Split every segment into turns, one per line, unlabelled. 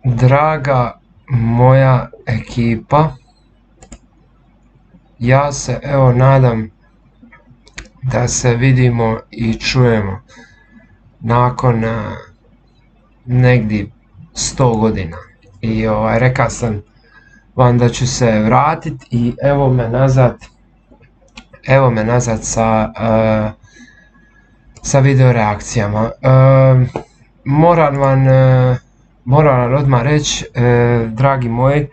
Draga moja ekipa, ja se evo nadam da se vidimo i čujemo nakon negdje 100 godina. I rekao sam vam da ću se vratiti i evo me nazad sa video reakcijama. Moram vam odmah reći, dragi moji,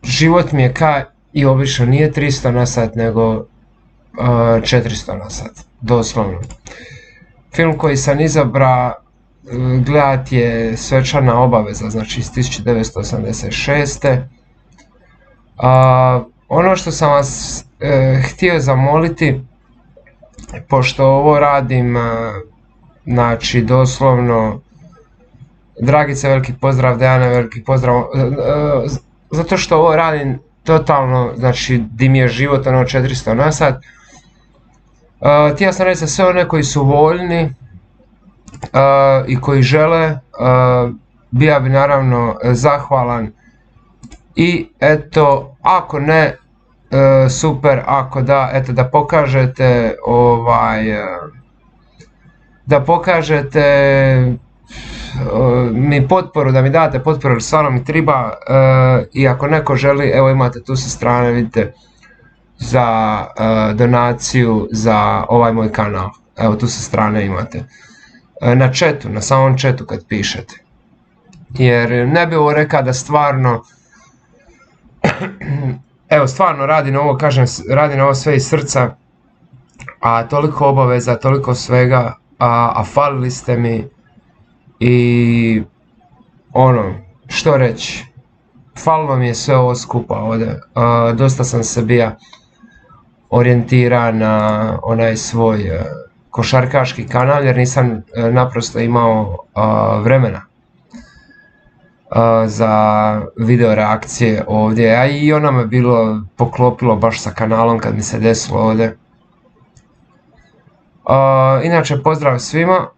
život mi je i obično nije 300 na sat, nego 400 na sat, doslovno. Film koji sam izabra gledat je Svečana obaveza, znači iz 1986. Ono što sam vas htio zamoliti, pošto ovo radim, znači doslovno, Dragice veliki pozdrav, Dejane veliki pozdrav, zato što ovo radim totalno, znači di mi je život 400 na sat. Htio sam reći za sve one koji su voljni i koji žele, bio bi naravno zahvalan i eto, ako ne, super, ako da, eto da pokažete mi potporu, da mi date potporu, jer stvarno mi treba, i ako neko želi, evo imate tu sa strane, vidite, za donaciju za ovaj moj kanal, evo tu sa strane imate, na chatu, na samom chatu kad pišete, jer ne bi ovo rekao da stvarno, evo stvarno radim ovo, kažem, radim ovo sve iz srca, a toliko obaveza, toliko svega, a falili ste mi i ono, što reći, falilo mi je sve ovo skupa ovdje, dosta sam se bio orijentiran na onaj svoj košarkaški kanal, jer nisam naprosto imao vremena za video reakcije ovdje, a i ono me bilo poklopilo baš sa kanalom kad mi se desilo ovdje. Inače pozdrav svima,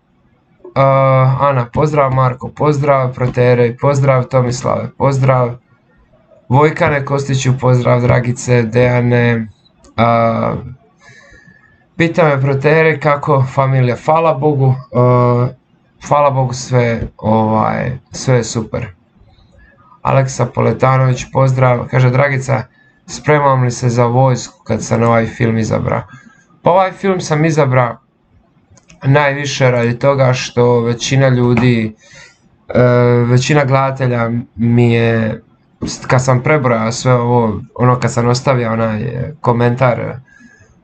Ana pozdrav, Marko pozdrav, Proterej pozdrav, Tomislave pozdrav, Vojkane Kostiću pozdrav, Dragice, Dejane, pita me Proterej kako familija, hvala Bogu sve je super. Aleksa Poletanović pozdrav, kaže Dragica, spremam li se za vojsku kad sam ovaj film izabrao? Pa ovaj film sam izabrao najviše radi toga što većina ljudi, većina gledatelja mi je, kad sam prebrojao sve ovo, ono kad sam ostavio onaj komentar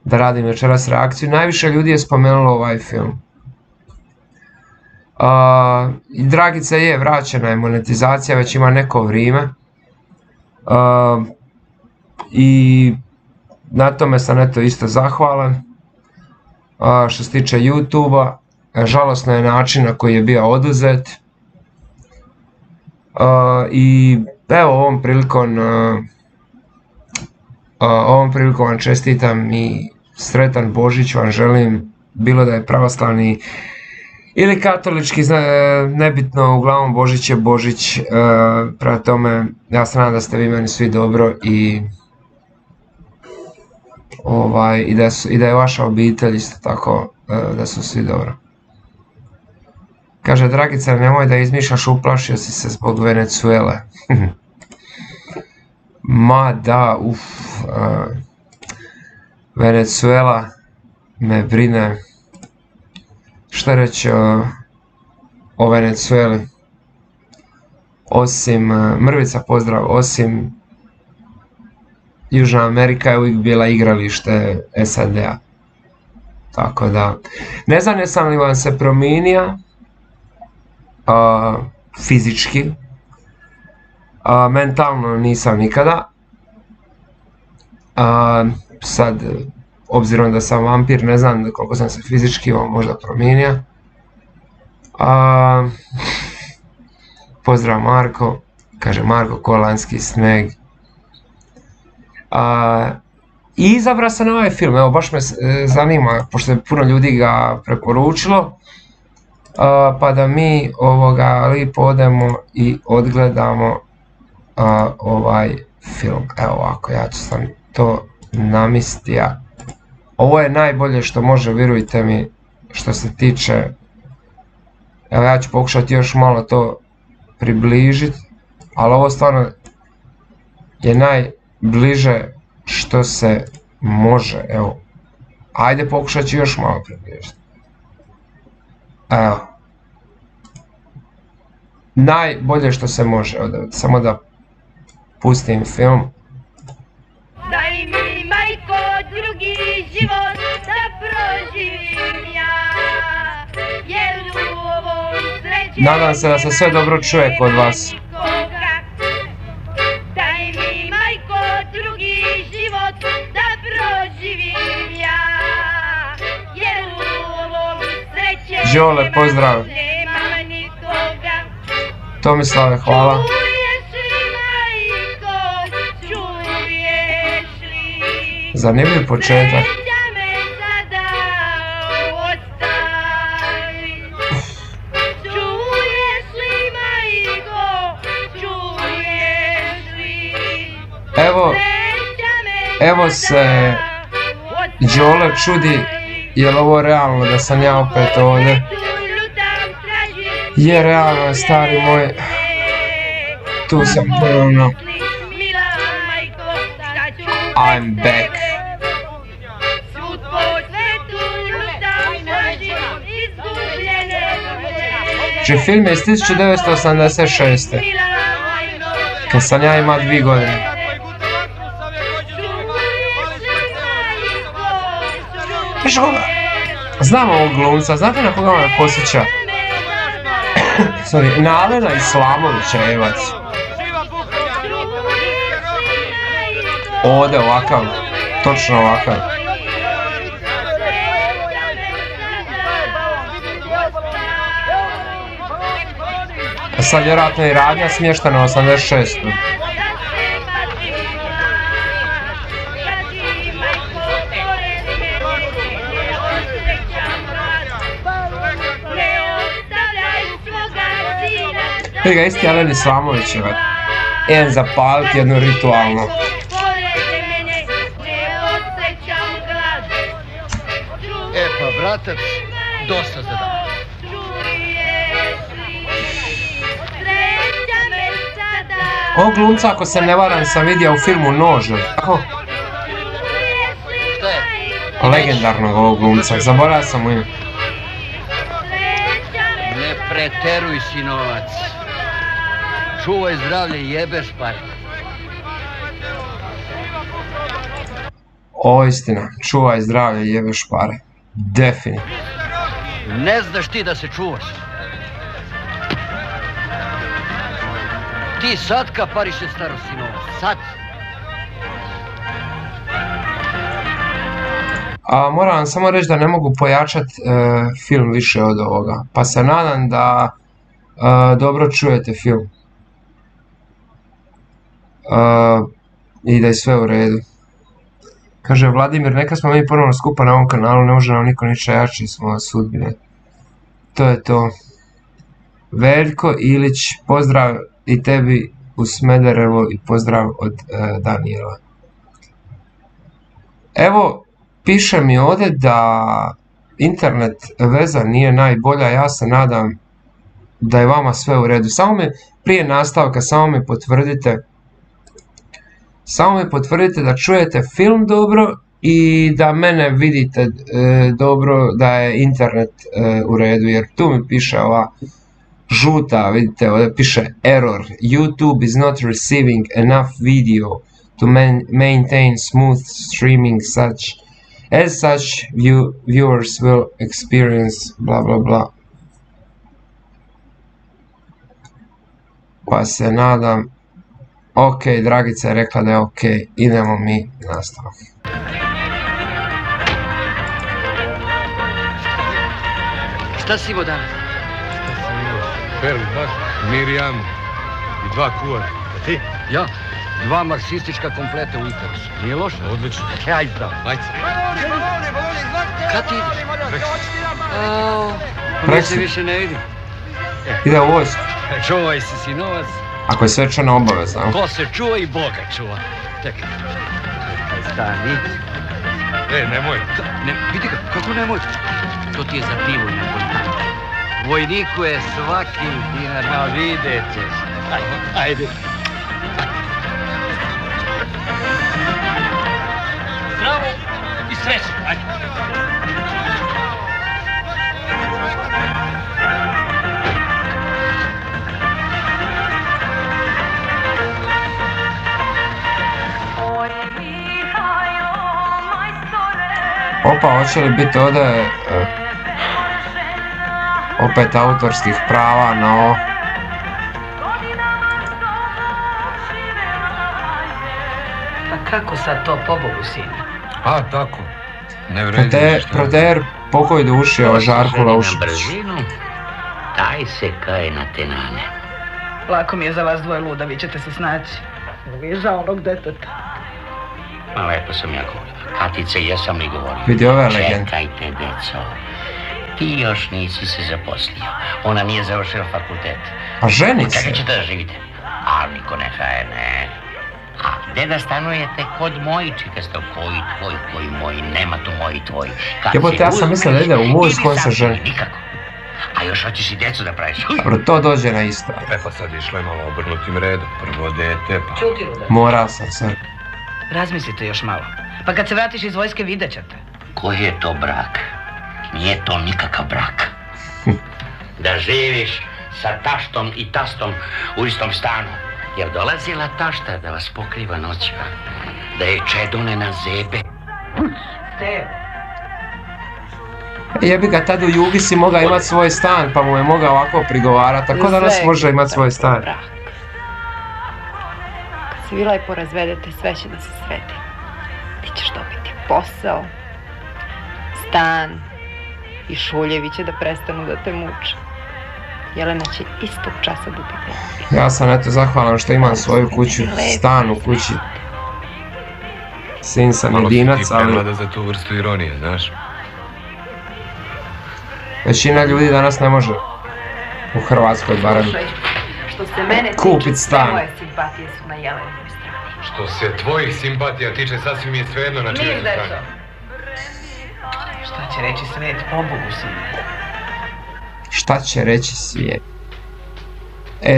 da radim večeras reakciju, najviše ljudi je spomenulo ovaj film. Dragica je vraćena, je monetizacija, već ima neko vrijeme i na tome sam eto isto zahvalan. Što se tiče YouTube-a, žalosno je način na koji je bio oduzet i evo ovom prilikom vam čestitam i sretan Božić vam želim, bilo da je pravoslavni ili katolički, nebitno, uglavnom Božić je Božić, prema tome ja se nadam da ste vi meni svi dobro i da je vaša obitelj isto tako, da su svi dobro. Kaže Dragica, nemoj da izmišljaš, uplašio si se zbog Venezuele. Ma da, Venezuela me brine. Šta reći o Venezueli? Osim, Mrvica pozdrav, osim Južna Amerika je uvijek bila igralište SAD-a. Tako da, ne znam jesam li vam se promijenio fizički, mentalno nisam nikada. Sad, obzirom da sam vampir, ne znam koliko sam se fizički možda promijenio. Pozdrav Marko, kaže Marko Kolanski sneg. I izabrao sam ovaj film, evo baš me zanima, pošto je puno ljudi ga preporučilo. pa da mi lipo odemo i odgledamo ovaj film. Evo ovako, ja ću sam to namistiti. Ovo je najbolje što može, vjerujte mi, što se tiče. Evo ja ću pokušati još malo to približiti, ali ovo stvarno je najbliže što se može. Evo, ajde pokušat ću još malo približiti. Evo, najbolje što se može. Samo da pustim film.
Daj mi, majko, drugi život da proživim ja, jer u ovom sreće
Nadam se da se sve dobro čuje kod vas.
Daj mi, majko, drugi život da proživim ja, jer u ovom sreće
Đole, pozdrav.
nema nikoga.
Tomislave, hvala. Zanimljiv početak. Evo se Đole čudi je li ovo realno da sam ja opet ovdje. Je realno, stari moj. Tu sam ponovno. I'm back. Či film je iz 1986. Kad sam ja imao 2 godine. Viš koga? Znam ovog glumca, znate na koga me posjeća? Sorry, na Alena Islamovića, jevac. Ovdje ovakav, točno ovakav. A sad vjerojatno je radnja smještena u 86. Vidi ga, isti Alen Islamović je već. Jedan zapaliti jednu ritualnu.
E pa, bratac, dosta za dan.
Ovog glumca, ako se ne varam, sam vidio u filmu Nož. Tako?
Šta je?
Legendarnog ovog glumca, zaboravio sam mu ime.
Ne preteruj, sinovac. Čuvaj zdravlje i jebeš pare.
Ovo je istina, čuvaj zdravlje i jebeš pare. Definitivno.
Ne znaš ti da se čuvaš. Ti sad kapariše staro, sinovac, sad.
Moram vam samo reći da ne mogu pojačati film više od ovoga. Pa se nadam da dobro čujete film. I da je sve u redu. Kaže Vladimir, neka smo mi ponovno skupa na ovom kanalu, ne može nam niko niče, jači smo od sudbine. To je to. Veljko Ilić, pozdrav i tebi u Smederevo i pozdrav od Danijela. Evo, piše mi ovdje da internet veza nije najbolja, ja se nadam da je vama sve u redu. Samo mi prije nastavka, samo mi potvrdite da čujete film dobro i da mene vidite dobro, da je internet u redu, jer tu mi piše ova žuta, vidite ovdje piše error, YouTube is not receiving enough video to maintain smooth streaming as such viewers will experience bla bla bla. Pa se nadam. Ok, Dragica je rekla da je ok, idemo mi nastavak.
Šta si imao danas?
Perl, baš, Mirjam i 2 kuvara. A ti?
Ja, 2 marksistička kompleta u Ikarus. Nije loše?
Odlično.
Ajde, zdravo.
Ajde.
Kad ti ideš?
Preksutra.
Mi se više ne vidim.
Ide u vojsku.
Čuvaj se, sinovac.
Ako je svečana obaveza.
Ko se čuva i Boga čuva. Čekaj. Stani.
Nemoj.
Ne, vidi ga, kako nemoj? To ti je za pivo i napolitano. Vojniku je svaki dinar, no vidjet ćeš. Ajde. Zdravo i srećno, ajde.
Opa, hoće li biti ovdje opet autorskih prava na ovo?
Pa kako sad to, pobogu, sine?
A, tako. Ne vredi ništa.
Proder pokoj duši o Žarku Laušiću.
Taj se kaje na tenane.
Lako mi je za vas dvoje luda, vi ćete se snaći. Vi je žao onog deteta.
Ma lepo sam ja govorio. Katice, jesam li govorio?
Vidi ove legende.
Čekajte, deco. Ti još nisi se zaposlio. Ona nije završila fakultet.
A ženi se?
Čekaj ćete da živite. Ali niko ne haje, ne. A gde da stanujete kod moji čikasto? Koji tvoj, koji moj, nema tu moji tvoj.
Jebote, ja sam mislio da ide u vojsku, on se ženi.
Nikako. A još hoćeš i decu da praviš.
Dobro, to dođe na isto.
Pa sad išlo je malo obrnutim redom. Prvo dete, pa...
Čuti, luda.
Morao sam se.
Razmislite još malo. Pa kad se vratiš iz vojske, vidjet ćete.
Koji je to brak? Nije to nikakav brak. Da živiš sa taštom i tastom u istom stanu. Jer dolazila tašta da vas pokriva noćima. Da je čedone na zebe.
Te.
Jebi ga, tad u Jugi si mogao imat svoj stan, pa mu je mogao ovako prigovarati. Tako danas može imat svoj stan.
Kad se vi lepo razvedete, sve će da se sredi. Ti ćeš dobiti posao, stan i šuljevi će da prestanu da te muče. Jelena će istog časa da te gleda.
Ja sam eto zahvalan što imam svoju kuću, stan u kući. Sin sam jedinac, ali
Malo si ti premlada za tu vrstu ironije, znaš?
većina ljudi danas ne može. U Hrvatskoj barem.
Slušaj, što se mene
Kupit
tiče,
stan.
sve moje simpatije su na Jelenovoj strani.
Što se tvojih simpatija tiče, sasvim je svejedno na čijoj
Mir, deco.
strani.
Šta će reći svijet, pobogu, sine?
Šta će reći svijet?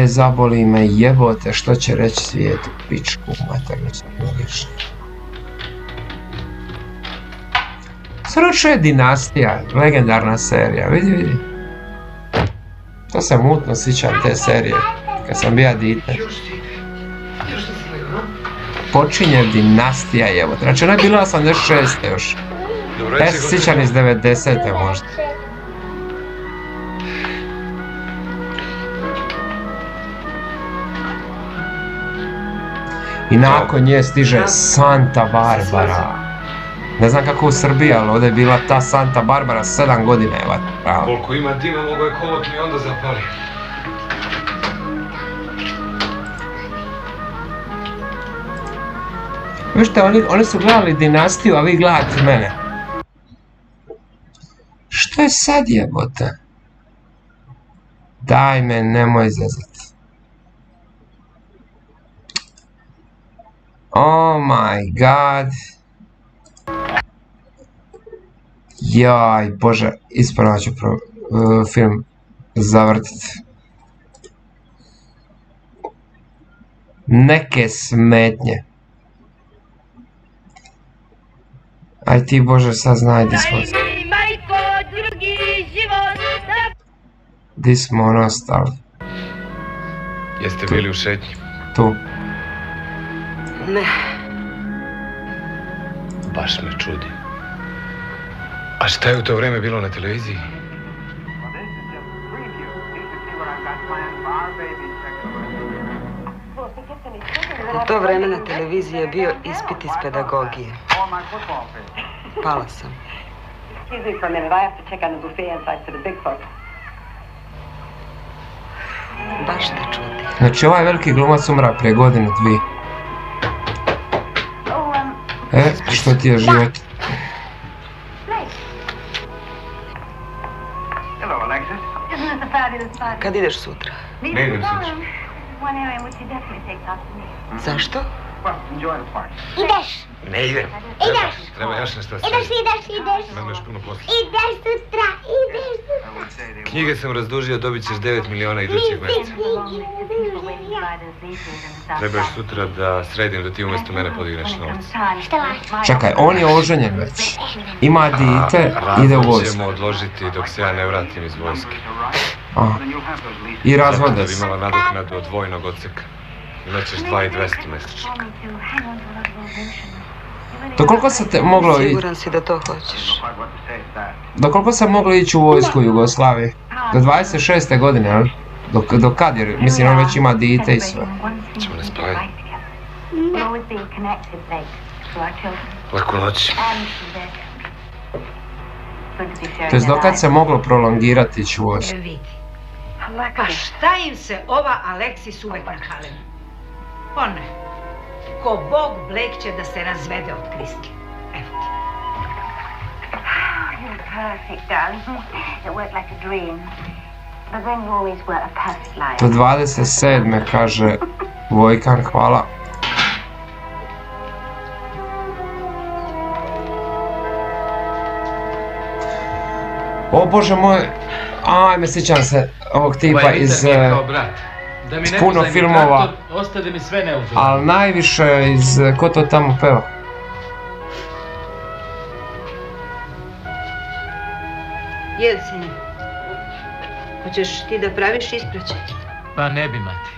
Zaboli me jebote, što će reći svijet u pičku maternicu. Sručuje Dinastija, legendarna serija, vidi. To se mutno sjećam te serije, kad sam bija dite. Počinje Dinastija jebote, znači ona je bila 86. još. Ja se sjećam iz 90. možda. I nakon nje stiže Santa Barbara. Ne znam kako u Srbiji, ali ovdje je bila ta Santa Barbara 7 godina, evo.
Koliko ima dima, mogo je kolot mi onda zapali.
Vidite, oni su gledali Dinastiju, a vi gledate mene. Što je sad jebote? Daj me, nemoj zezati. Oh my god. Jaj, bože, ispravno ću film zavrtiti. Neke smetnje. Aj ti bože, sad znaj di smo.
Daj mi, majko, drugi život da...
Di smo ono stali.
Jeste bili u šetnji?
Tu.
Ne.
Baš me čudi. A šta je u to vrijeme bilo na televiziji?
U to vreme na televiziji je bio ispit iz pedagogije. Pala sam. Baš te čudi.
Znači ovaj veliki glumac umra prije godinu, dvije. Što ti je život?
Hello, Alexis.
Kad ideš sutra?
Ne idem sutra.
Zašto?
Ideš,
Ne idem.
ideš,
Treba još nešto da
ideš,
sredim.
ideš.
Imam još puno posla.
Ideš sutra, ideš.
Knjige sam razdužio, dobit ćeš 9 miliona idućeg mjeseca. Treba još sutra da sredim da ti umjesto mene podigneš novac.
Šta vaš?
Čekaj, on je oženjen već. Ima dite, ide u
Razvod
vojsku.
ćemo odložiti dok se ja ne vratim iz vojske.
Aha. I
Zato da
razvode
bi
se.
imala nadoknadu od vojnog odseka. Imaćeš 2200 mjesečno.
Do koliko se te moglo ići?
Siguran si da to hoćeš?
Do koliko se moglo ići u vojsku u Jugoslaviji? Do 26. godine, ali? Do kad? Jer mislim on već ima dite i sve.
Ćemo ne spavati. Laku noć.
To jest do kad se moglo prolongirati ići u vojsku?
Vidi. Pa šta im se ova Aleksis uvek nakalila? Ona, ko Bog Blake će da se razvede od Kriske. Evo ti.
You're perfect, darling. It worked like a dream. But then you always were a perfect liar.
Do 27. kaže Vojkan, hvala. O Bože moj, ajme sjećam se ovog tipa iz puno filmova,
Ostade mi sve neuzorno.
ali najviše iz ko to tamo peva.
Jel, sine? Hoćeš ti da praviš ispraćaj?
Pa ne bi, mati.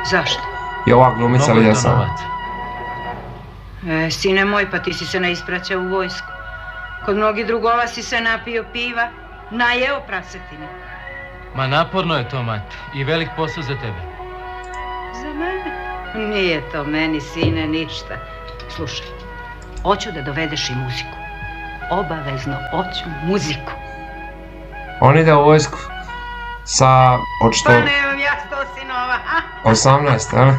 Zašto?
I ova glumica
Mnogo je
vidio
to
sam.
novac.
Sine moj, pa ti si se naispraćao u vojsku. Kod mnogih drugova si se napio piva, najeo prasetine.
Ma naporno je to, mati. I velik posao za tebe.
Za mene? Nije to meni, sine, ništa. Slušaj, hoću da dovedeš i muziku. Obavezno hoću muziku.
On ide u vojsku sa, očito,
Pa nemam ja 100 sinova, a?
18, ali?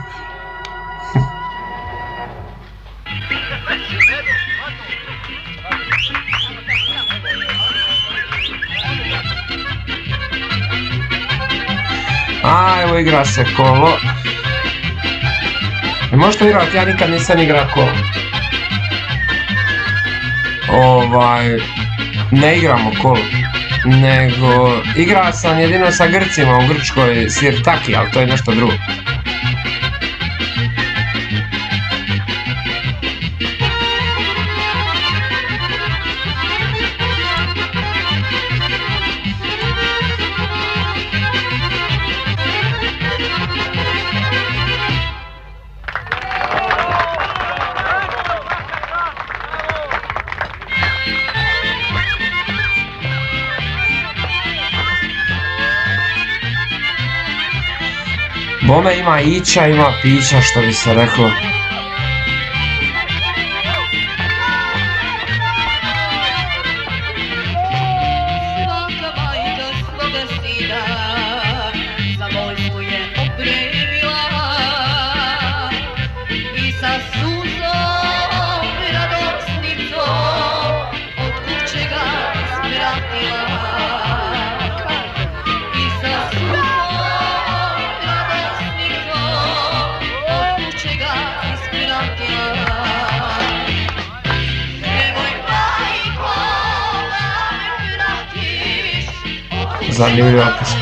A, evo igra se kolo. Ne možete igrati, ja nikad nisam igrao kolo. Ne igramo kolo. Nego, igrao sam jedino sa Grcima u Grčkoj sirtaki, ali to je nešto drugo. Bome ima ića, ima pića, što bi se reklo.
Svaka majka svoga sina za vojsku je opremila i sa suzom radosnicom od kuće ga ispratila. I sa suzom radosnicom od kuće ga ispratila. Nemoj majko da me pratiš,
Zanimljiva pesma.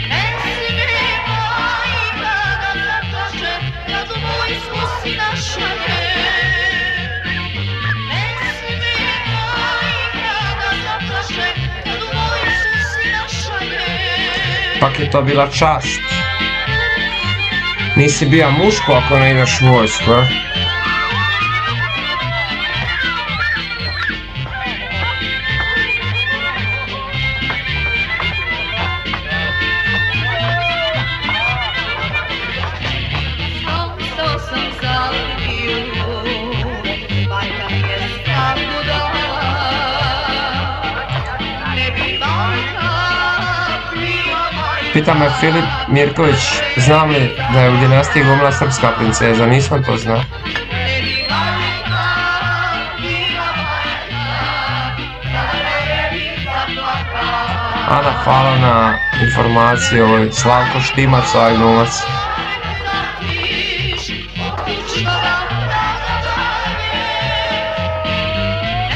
ne smije majka da zaplače kad u vojsku sina šalje. Ne smije majka da zaplače kad u vojsku sina šalje.
Pak je to bila čast. Nisi bija muško ako ne ideš u vojsku, a?
Ostao sam za Libiju, majka mi je stavku dala. Ne bi majka bila majka.
Pita me Filip Mirković, znam li da je u dinastiji glumila srpska princeza, nisam to znao.
Ne bi majka bila majka.
Ana, hvala na informaciji, ovo je Slavko Štimac, ovaj glumac.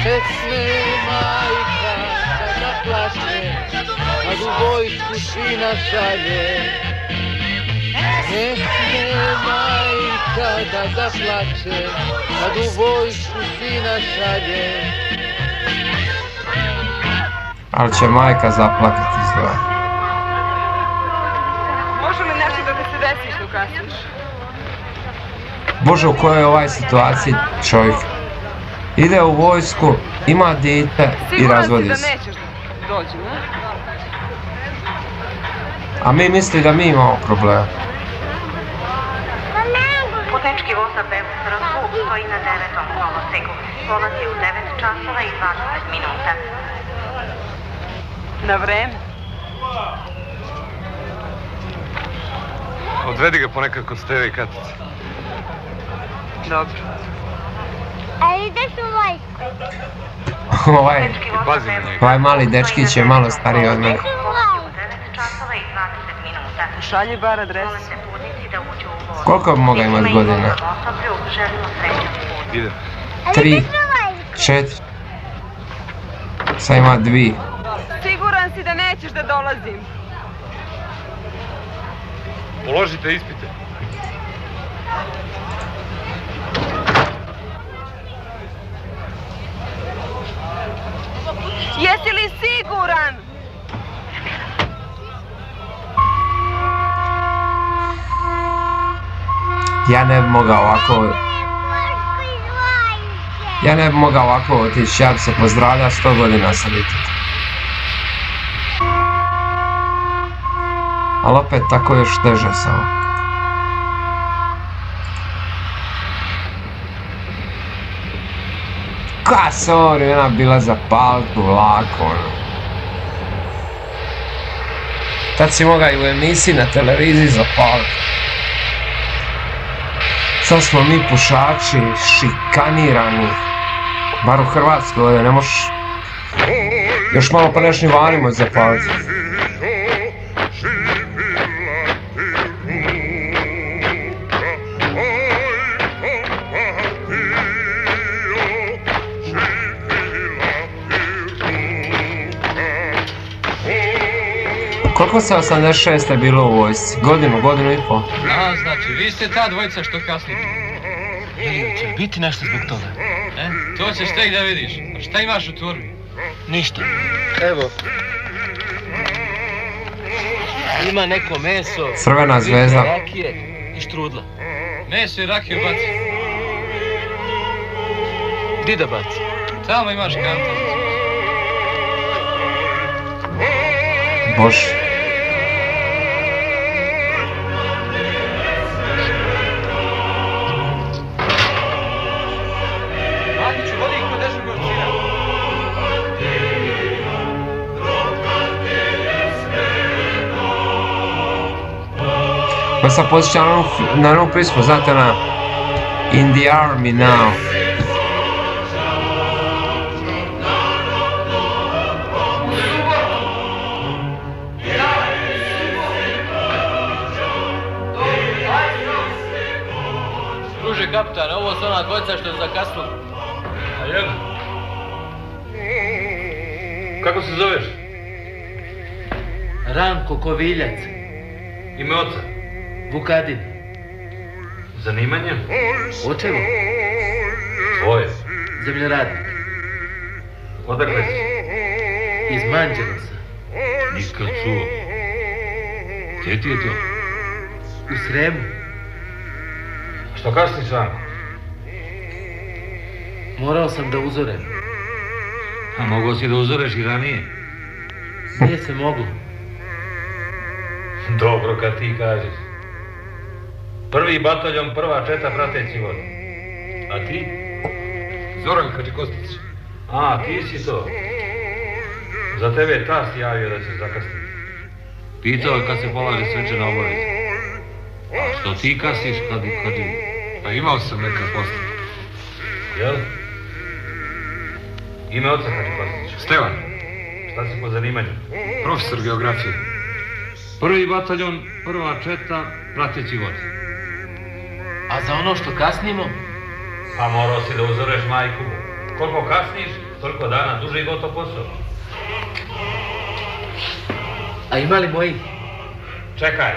Ne sme majka da zaplače, kad u vojsku sina šalje. Ne sme majka da zaplače, kad u vojsku sina šalje.
Ali će majka zaplakati izgleda.
Može li nešto da ti se desi što kasniš?
Bože, u kojoj je ovaj situaciji čovjek? Ide u vojsku, ima dijete i razvodi se.
Siguran si da nećeš doći, ne?
A mi misli da mi imamo problema.
Putnički voz za Beograd stoji na 9. kolosegu. Polazi u 9 časova i 20 minuta.
Na vreme.
Odvedi ga ponekad kod Steve i Katice.
Dobro.
A ideš u vojsku?
Pazi na njega.
Ovaj mali dečkić je malo stariji od mene.
Šalji bar adresu.
Koliko bi mogao imati godina?
Idem.
3, 4. Sad ima 2.
Siguran si da nećeš da dolazim?
Položite ispite.
Jesi li siguran?
Ja ne bi mogao ovako otići, ja bi se pozdravljao 100 godina sa djetetom. Ali opet tako još teže samo. Ka se ovo vremena bila zapalit u vlaku, ono. Tad si mogao i u emisiji na televiziji zapalit. Sad smo mi pušači šikanirani. Bar u Hrvatskoj ovdje ne možeš. Još malo pa neš ni vanimo zapaliti. Koliko se 86. bilo u vojsci? Godinu i pol?
A, znači, vi ste ta dvojica što kasnite. Će li biti nešto zbog toga? To ćeš tek da vidiš. A šta imaš u torbi? Ništa. Evo. Ima neko meso.
Crvena zvezda.
Rakije i štrudla. Meso i rakiju baci. Gdje da baci? Tamo imaš kanta.
Bože. Pa sam posjećao na onu pismu, znate na In the Army Now.
Druže kapitan, ovo su ona dvojica što je zakasnila. A jedna?
Kako se zoveš?
Ranko Koviljac.
Ime oca?
Vukadin.
Zanimanje?
Očevo?
Tvoje?
Zemljoradnik.
Odakle si?
Iz Manđelosa.
Nikad čuo. Gdje ti je to?
U Sremu.
Što kasniš, Ranko?
Morao sam da uzorem.
A mogao si da uzoreš i ranije?
Nije se moglo.
Dobro kad ti kažeš. Prvi bataljon, prva četa prateći vod. A ti? Zoran Hadžikostić. A, ti si to. Za tebe je tast javio da se zakasni. Pitao je kad se polaže svečana obaveza. A što ti kasniš kad... Pa imao sam neka posla. Jel? Ime oca Hadžikostića. Stevan. Šta si po zanimanju?
Profesor geografije.
Prvi bataljon, prva četa, prateći vod.
A za ono što kasnimo?
Pa morao si da uzoreš majku. Koliko kasniš, toliko dana duže i gotov posao.
A ima li moji?
Čekaj.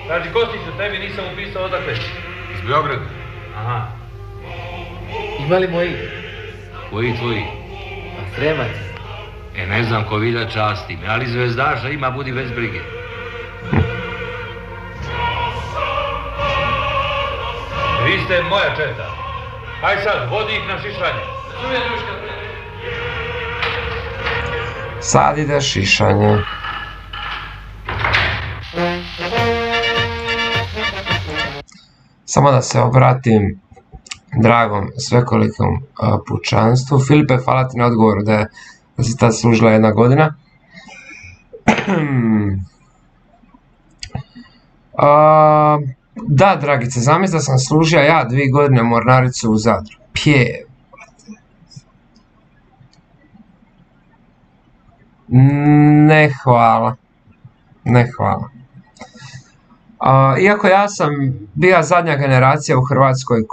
Kaži Kostiću, tebi nisam upisao odakle si.
Iz Beograda.
Aha.
Ima li moji?
Koji tvoji?
A Sremac?
Ne znam ko vilja časti me, ali zvezdaša ima, budi bez brige. Vi ste moja četa. Haj sad, vodi ih na šišanje.
Sad ide šišanje. Samo da se obratim dragom svekolikom pučanstvu. Filipe, hvala ti na odgovoru da si tad služila 1 godina. Da, Dragice, zamisli da sam služio ja 2 godine mornaricu u Zadru. Pje. Ne hvala. Ne hvala. Iako ja sam bila zadnja generacija u Hrvatskoj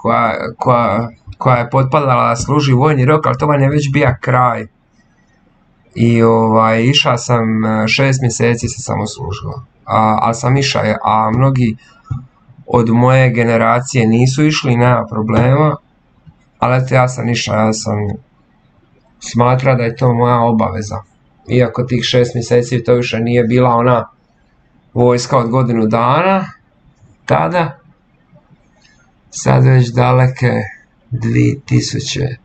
koja je potpadala da služi vojni rok, ali to vam je već bija kraj. I išao sam 6 mjeseci se samo služila. Ali sam išao, a mnogi od moje generacije nisu išli, nema problema. Ali eto, ja sam išao, ja sam smatrao da je to moja obaveza. Iako tih 6 mjeseci to više nije bila ona vojska od godinu dana, tada, sad već daleke 2004.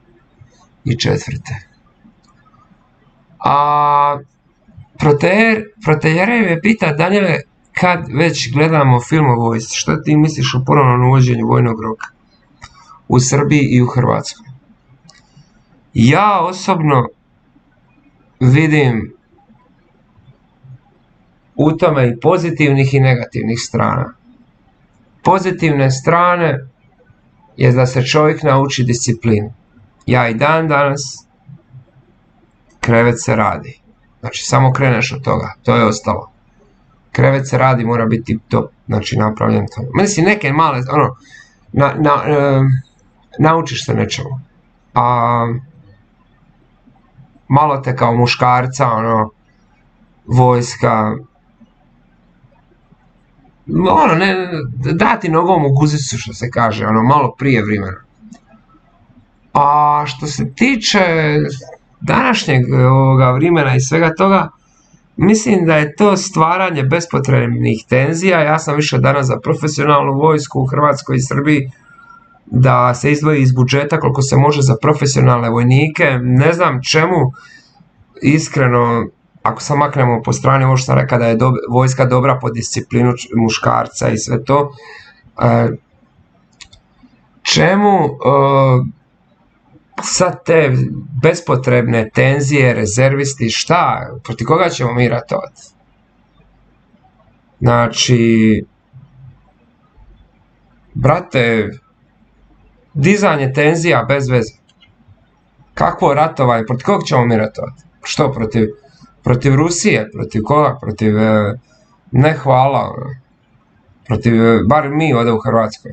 Protejerej me pita, Danijele, kad već gledamo film o vojsci, što ti misliš o ponovnom uvođenju vojnog roka u Srbiji i u Hrvatskoj? Ja osobno vidim u tome i pozitivnih i negativnih strana. Pozitivne strane je da se čovjek nauči disciplinu. Ja i dan danas krevet se radi. Znači samo kreneš od toga, to je ostalo. Krevet se radi, mora biti to, znači napravljen to. Mislim, neke male, naučiš se nečemu. A malo te kao muškarca, vojska, dati nogom u guzicu, što se kaže, malo prije vremena. A što se tiče današnjeg vremena i svega toga, mislim da je to stvaranje bespotrebnih tenzija. Ja sam više danas za profesionalnu vojsku u Hrvatskoj i Srbiji, da se izdvoji iz budžeta koliko se može za profesionalne vojnike. Ne znam čemu, iskreno, ako se maknemo po strani ovo što sam rekao da je vojska dobra po disciplinu muškarca i sve to, čemu sad te bespotrebne tenzije, rezervisti, šta, protiv koga ćemo mi ratovati? Znači, brate, dizanje tenzija bez veze. Kakvo ratovanje, protiv koga ćemo mi ratovati? Što, protiv Rusije, protiv koga, protiv, ne hvala, protiv, bar mi ovdje u Hrvatskoj.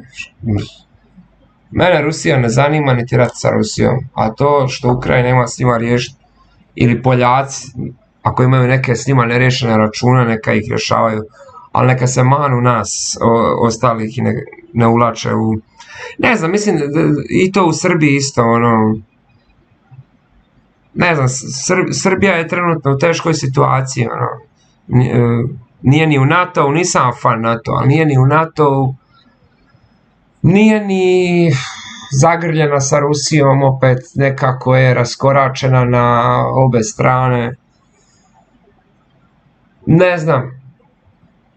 Mene Rusija ne zanima niti rat sa Rusijom, a to što Ukrajina ima s njima riješiti, ili Poljaci, ako imaju neke s njima neriješene račune, neka ih rješavaju, ali neka se manu nas, ostalih i ne ulače u, ne znam, mislim, i to u Srbiji isto, ne znam, Srbija je trenutno u teškoj situaciji, nije ni u NATO-u, nisam fan NATO, ali nije ni u NATO-u, nije ni zagrljena sa Rusijom, opet nekako je raskoračena na obe strane. Ne znam,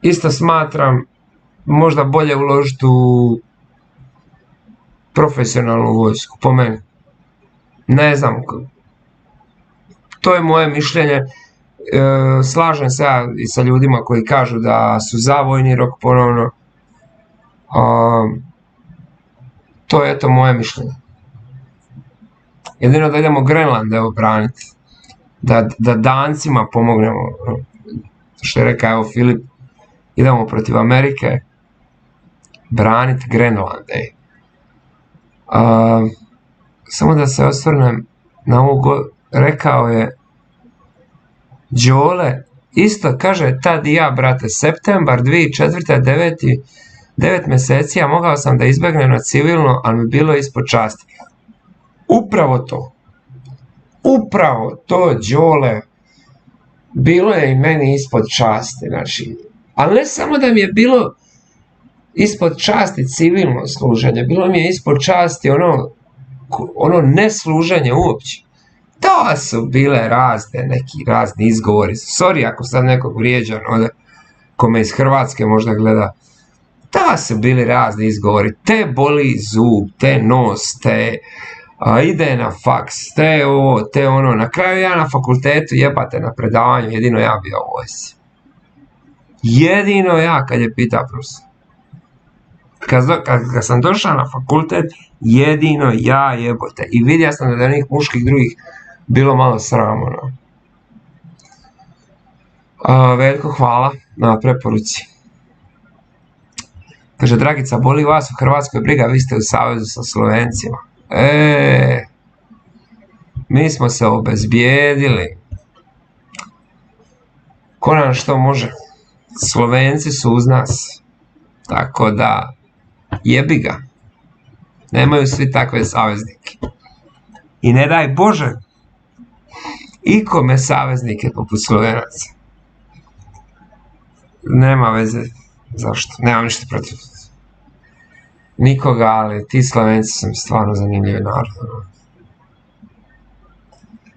isto smatram možda bolje uložiti u profesionalnu vojsku, po meni. Ne znam, to je moje mišljenje. Slažem se ja i sa ljudima koji kažu da su za vojni rok ponovno. To je moje mišljenje. Jedino da idemo Grenland obraniti. da Dancima pomognemo, što je rekao, evo Filip, idemo protiv Amerike, branit Grenland, samo da se osvrnem na ovo, rekao je Đole, isto kaže, tad i ja, brate, septembar 2004. 9 mjeseci, a mogao sam da izbegnem na civilno, ali mi bilo ispod časti. Upravo to, Đole, bilo je i meni ispod časti, znači, ali ne samo da mi je bilo ispod časti civilno služenje, bilo mi je ispod časti ono nesluženje uopće. To su bile neki razni izgovori. Sorry ako sad nekog vrijeđam, ko me iz Hrvatske možda gleda. To su bili razni izgovori. Te boli zub, te nos, te ide na faks, te ovo, te ono. Na kraju ja na fakultetu, jebate, na predavanju, jedino ja bio u vojsci. Jedino ja, kad je pita profesor. Kad sam došao na fakultet, jedino ja, jebote. I vidio sam da je onih muških drugih bilo malo sramno. Veljko, hvala na preporuci. Kaže, Dragica, boli vas u Hrvatskoj briga, vi ste u savezu sa Slovencima. Mi smo se obezbijedili. Ko nam što može? Slovenci su uz nas. Tako da, jebi ga. Nemaju svi takve saveznike. I ne daj Bože, ikome saveznike poput Slovenaca. Nema veze. Zašto? Nemam ništa protiv nikoga, ali ti Slovenci su mi stvarno zanimljivi narod.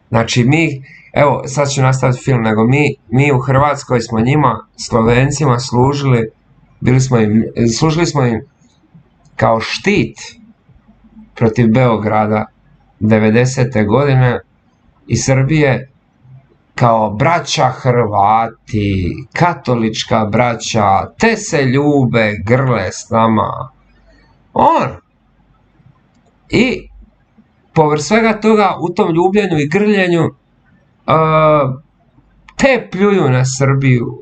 Znači mi, evo sad ću nastaviti film, nego mi u Hrvatskoj smo njima, Slovencima, služili smo im kao štit protiv Beograda 90. godine i Srbije, kao braća Hrvati, katolička braća, te se ljube, grle s nama. I povrh svega toga, u tom ljubljenju i grljenju, te pljuju na Srbiju.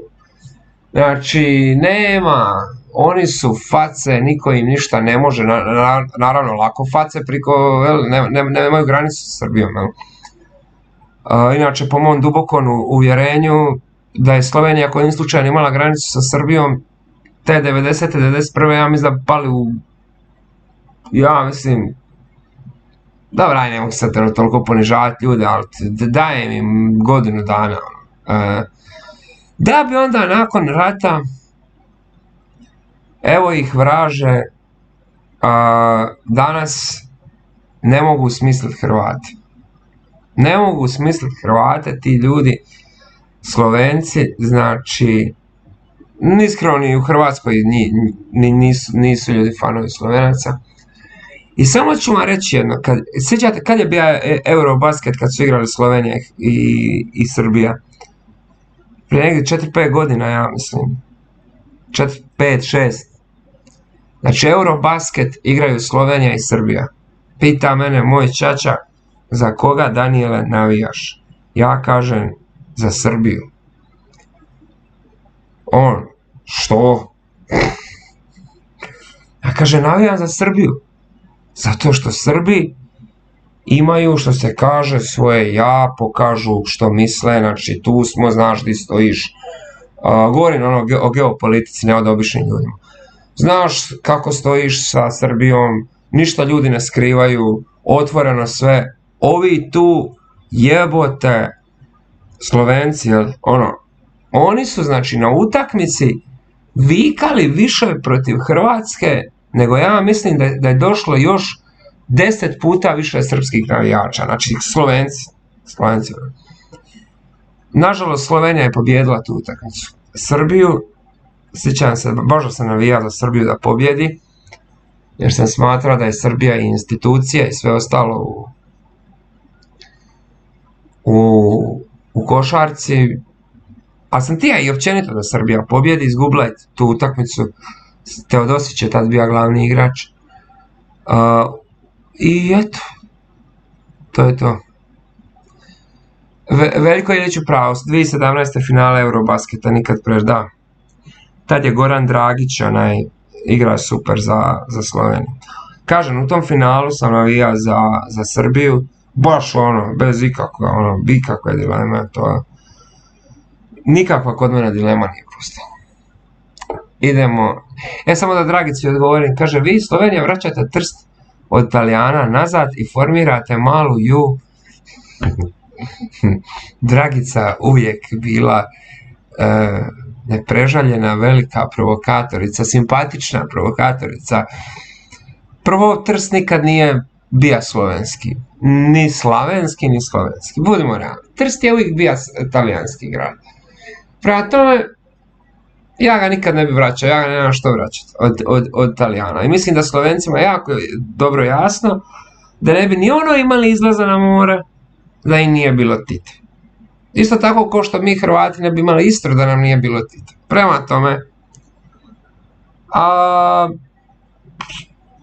Znači, nema, oni su face, niko im ništa ne može, naravno lako face nemaju granicu sa Srbijom. Inače, po mom dubokom uvjerenju, da je Slovenija kojim slučajem imala granicu sa Srbijom, te 90. 91. ja mislim da pali u... Ja mislim... Dobra, ne mogu sad toliko ponižavati ljude, ali dajem im godinu dana. Da bi onda nakon rata, evo ih vraže, danas ne mogu smisliti Hrvate. Ne mogu smisliti Hrvate, ti ljudi, Slovenci, znači, iskreno ni u Hrvatskoj nisu ljudi fanovi Slovenaca. I samo ću vam reći jedno, sjećate kad je bio Eurobasket kad su igrali Slovenija i Srbija? Prije negdje 4-5 godina, ja mislim. 4, 5, 6. Znači, Eurobasket igraju Slovenija i Srbija. Pita mene moj ćaća, za koga, Daniele, navijaš? Ja kažem, za Srbiju. On, što? Ja kažem, navijam za Srbiju. Zato što Srbi imaju, što se kaže, svoje ja, pokažu što misle, znači tu smo, znaš di stojiš. Govorim o geopolitici, ne od običnim ljudima. Znaš kako stojiš sa Srbijom, ništa ljudi ne skrivaju, otvoreno sve. Ovi tu jebote Slovenci, oni su znači na utakmici vikali više protiv Hrvatske, nego ja mislim da je došlo još 10 puta više srpskih navijača, znači Slovenci. Nažalost, Slovenija je pobijedila tu utakmicu. Srbiju, sjećam se, baš sam navijao za Srbiju da pobjedi, jer sam smatrao da je Srbija i institucija i sve ostalo u košarci, a sam tija i općenito da Srbija pobjedi, izgubila je tu utakmicu, Teodosić je tad bio glavni igrač. I eto, to je to. Veljko Ilić u pravu, 2017. finale Eurobasketa, nikad preš, da. Tad je Goran Dragić, igra super za Sloveniju. Kažem, u tom finalu sam navijao za Srbiju, baš bez ikakve dileme, to nikakva kod mene dilema nije postala. Idemo, samo da Dragici odgovorim, kaže, vi Slovenija vraćate Trst od Talijana nazad i formirate malu ju. Dragica uvijek bila neprežaljena velika provokatorica, simpatična provokatorica. Prvo, Trst nikad nije bija slovenski, ni slavenski, ni slovenski, budimo realni. Trst je uvijek bija talijanski grad. Prema tome, ja ga nikad ne bi vraćao, ja ga nemam što vraćati od Talijana. I mislim da Slovencima jako dobro jasno da ne bi ni imali izlaza na more, da im nije bilo Tita. Isto tako kao što mi Hrvati ne bi imali Istru da nam nije bilo Tita. Prema tome,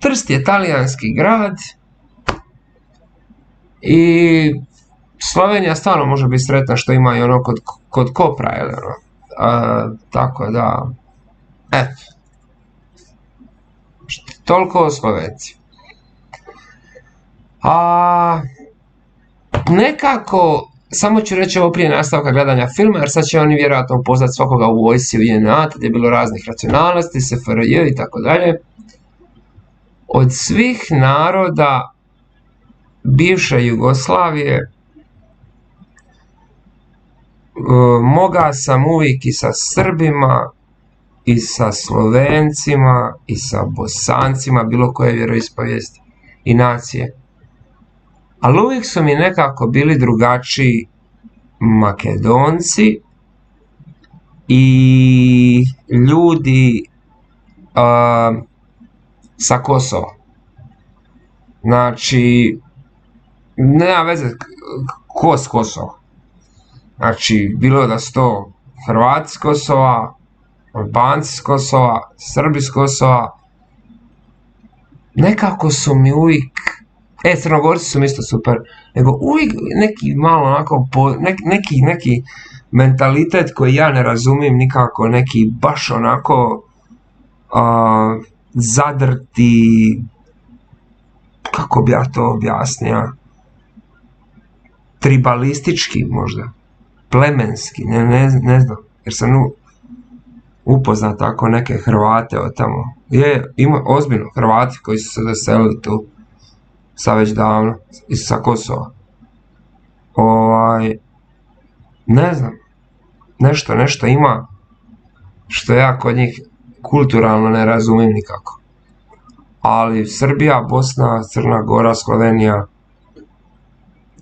Trst je talijanski grad i Slovenija stvarno može biti sretna što ima i kod Kopra, tako da, eto, toliko o Slovenci. Nekako, samo ću reći ovo prije nastavka gledanja filma, jer sad će oni vjerojatno upoznat svakoga u vojsci u JNA, tad je bilo raznih racionalnosti, SFRJ i tako dalje. Od svih naroda bivše Jugoslavije mogao sam uvijek i sa Srbima, i sa Slovencima, i sa Bosancima, bilo koje vjeroispovijesti i nacije. Ali uvijek su mi nekako bili drugačiji Makedonci i ljudi sa Kosova. Znači, nema veze ko s Kosova. Znači, bilo da su to Hrvati s Kosova, Albanci s Kosova, Srbi s Kosova, nekako su mi uvijek, Crnogorci su mi isto super, nego uvijek neki malo onako, neki mentalitet koji ja ne razumijem nikako, neki baš onako zadrti, kako bi ja to objasnio, tribalistički možda, plemenski, ne znam, jer sam upoznat tako neke Hrvate od tamo. Ima ozbiljno Hrvati koji su se doselili tu, sad već davno, sa Kosova. Ne znam, nešto ima što ja kod njih kulturalno ne razumijem nikako. Ali Srbija, Bosna, Crna Gora, Slovenija,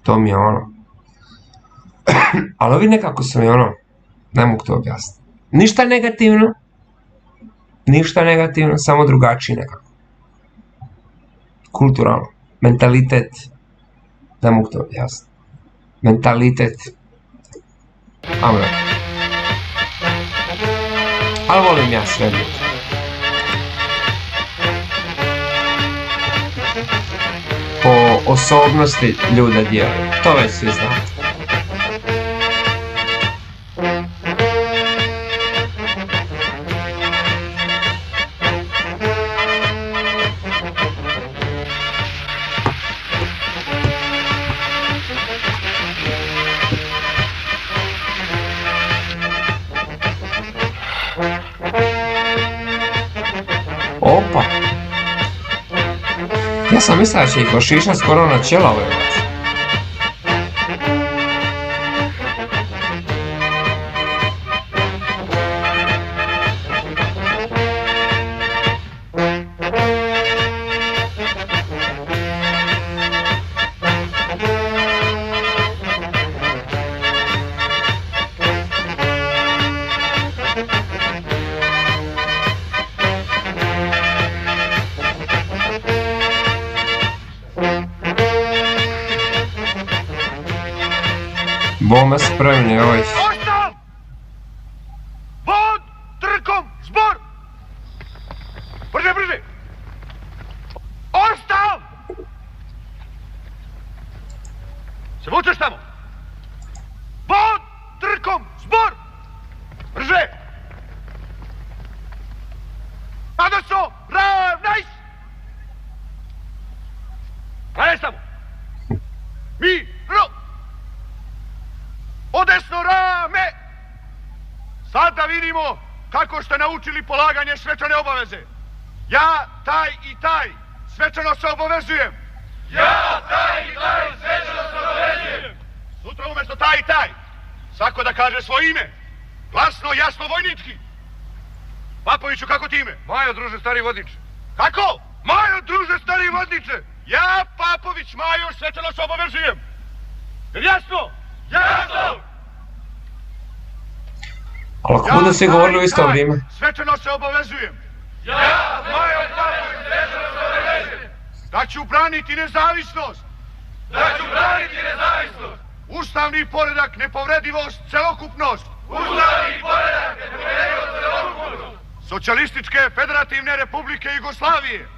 to mi je ali ovi nekako su mi ne mogu to objasniti. Ništa negativno, samo drugačiji nekako. Kulturalno, mentalitet, ne mogu to objasniti. Mentalitet. Ali volim ja sve ljudi. Po osobnosti ljude dijeli, to već svi znate. Opa! Ja sam mislio da će ih ošiša skoro na čela ove vlaci. Bome spremni,
Ostav! Vod, trkom, zbor! Brže! Ostav! Se vučeš tamo? Podesno rame! Sad da vidimo kako ste naučili polaganje svečane obaveze. Ja, taj i taj, svečano se obavezujem. Ja, taj i taj, svečano se obavezujem. Sutra umjesto taj i taj, svako da kaže svoje ime. Glasno, jasno, vojnički. Papoviću, kako ti ime?
Majo, druže, stari vodniče.
Kako? Majo, druže, stari vodniče. Ja, Papović Majo, svečano se obavezujem. Jel jasno? Jasno!
Ali ako budu svi govorili u isto vrijeme?
Svečano se obavezujem. Ja, Majo Papović, svečano se obavezujem. Da ću braniti nezavisnost. Da ću braniti nezavisnost. Ustavni poredak, nepovredivost, celokupnost. Ustavni poredak, nepovredivost, celokupnost. Socijalističke federativne republike Jugoslavije.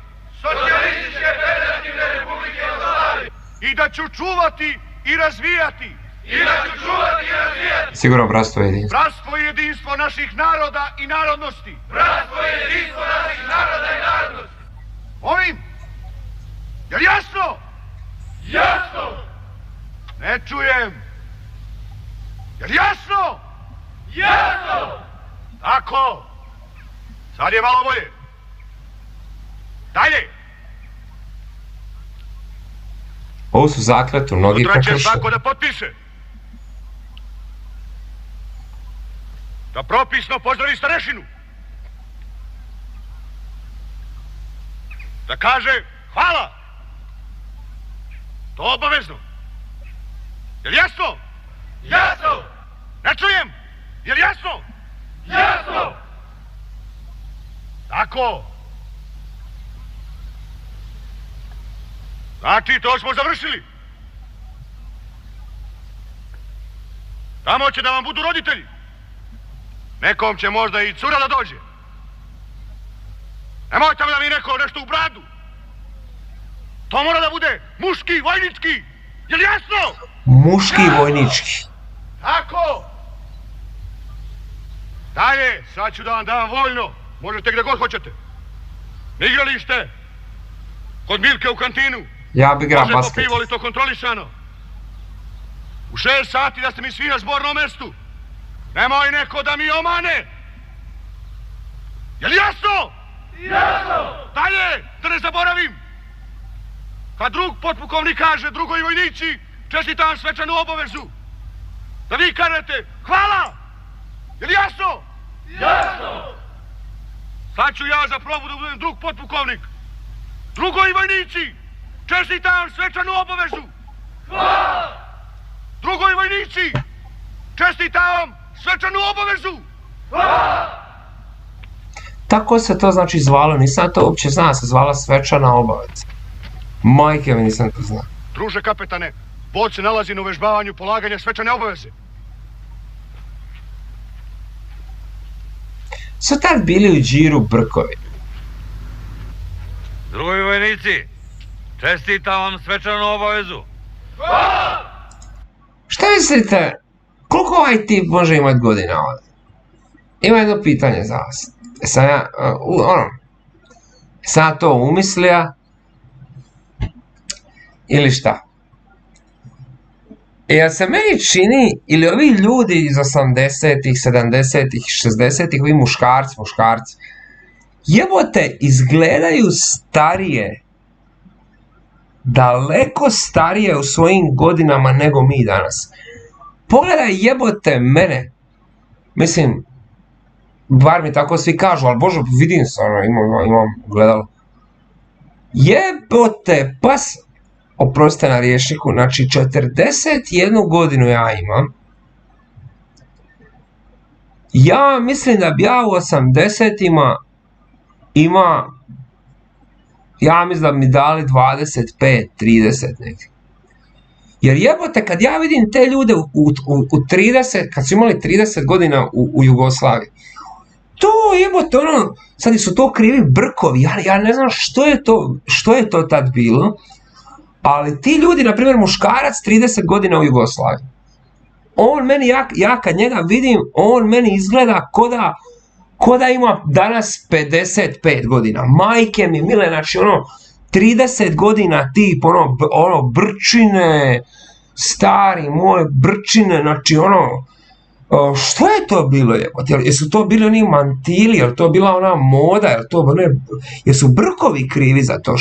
Socijalističke federativne republike Jugoslavije. I da ću čuvati i razvijati. I da ću čuvati i razvijati.
Sigurno bratstvo i jedinstvo.
Bratstvo i jedinstvo naših naroda i narodnosti. Bratstvo i jedinstvo naših naroda i narodnosti. Molim? Jel jasno? Jasno! Ne čujem. Jel jasno? Jasno! Tako. Sad je malo bolje. Dalje.
Ovo su zakletu, mnogi
Sutra će
prekršaju.
svako da potpiše. Da propisno pozdravi starešinu. Da kaže hvala. To obavezno. Jel jasno? Jasno! Ne čujem! Jel jasno? Jasno! Tako. Znači, to smo završili. Tamo će da vam budu roditelji. Nekom će možda i cura da dođe. Nemojte da mi neko nešto u bradu. To mora da bude muški, vojnički. Jel jasno?
Muški i vojnički.
Tako. Dalje, sad ću da vam dam voljno. Možete gdje god hoćete. Na igralište. Kod Milke u kantinu.
Ja bi igrao
basket. Može po pivo, ali to kontrolisano. U 6 sati da ste mi svi na zbornom mestu. Nemoj neko da mi omane. Jel jasno? Jasno! Dalje, da ne zaboravim. Kad drug potpukovnik kaže drugoj vojnici, čestitam vam svečanu obavezu. Da vi kažete hvala! Jel jasno? Jasno! Sad ću ja za probu da budem drug potpukovnik. Drugoj vojnici, čestitam vam svečanu obavezu. Hvala! Drugoj vojnici, čestitam vam svečanu obavezu. Hvala!
Tako se to znači zvalo, nisam to uopće znao, se zvala svečana obaveza. Majke mi nisam to znao.
Druže kapetane, bod se nalazi na uvežbavanju polaganja svečane obaveze.
Su tad bili u džiru brkovi.
Drugi vojnici, čestitam vam svečanu obavezu.
Šta mislite, koliko ovaj tip može imati godina ovdje? Ima jedno pitanje za vas. Sam ja to umislija ili šta? Jer se meni čini, ili ovi ljudi iz 80-ih, 70-ih, 60-ih, ovi muškarci, jebote, izgledaju starije, daleko starije u svojim godinama nego mi danas. Pogledaj jebote mene, mislim, bar mi tako svi kažu, ali bože, vidim se, imam gledalo. Jebote, pas, oprostite na rječniku, znači 41 godinu ja imam. Ja mislim da bi ja u 80-ima ima, ja mislim da bi mi dali 25, 30 neki. Jer jebote, kad ja vidim te ljude u 30, kad su imali 30 godina u Jugoslaviji, to jebote, sad su to krivi brkovi, ja ne znam što je to tad bilo, ali ti ljudi, na primjer muškarac 30 godina u Jugoslaviji, on meni, ja kad njega vidim, on meni izgleda ko da ima danas 55 godina, majke mi mile, znači 30 godina tip, brčine, stari moj, brčine, znači ono, što je to bilo jebote? Jesu to bili oni mantili, je li to bila ona moda, je li to jesu brkovi krivi za to?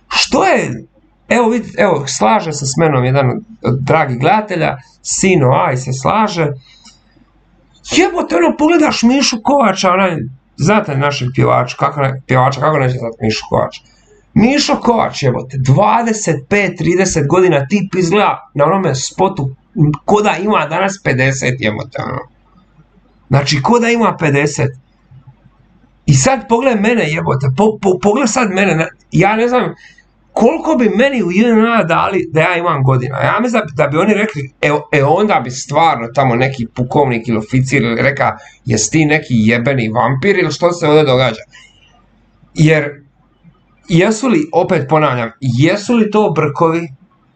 Što je, evo vidite, evo slaže se s menom jedan od dragih gledatelja, Sino Aj se slaže, jebote ono pogledaš Mišu Kovača, onaj, znate našeg pjevača, kako neće znati Mišu Kovača? Mišo Kovač jebote, 25-30 godina tip izgleda na onome spotu ko da ima danas 50 jebote ono. Znači ko da ima 50. I sad pogledaj mene jebote, pogledaj sad mene, ja ne znam koliko bi meni u JNA dali da ja imam godina. Ja mislim da bi oni rekli, onda bi stvarno tamo neki pukovnik ili oficir ili reka, jesi ti neki jebeni vampir ili što se ovdje događa. Jer jesu li, opet ponavljam, jesu li to brkovi,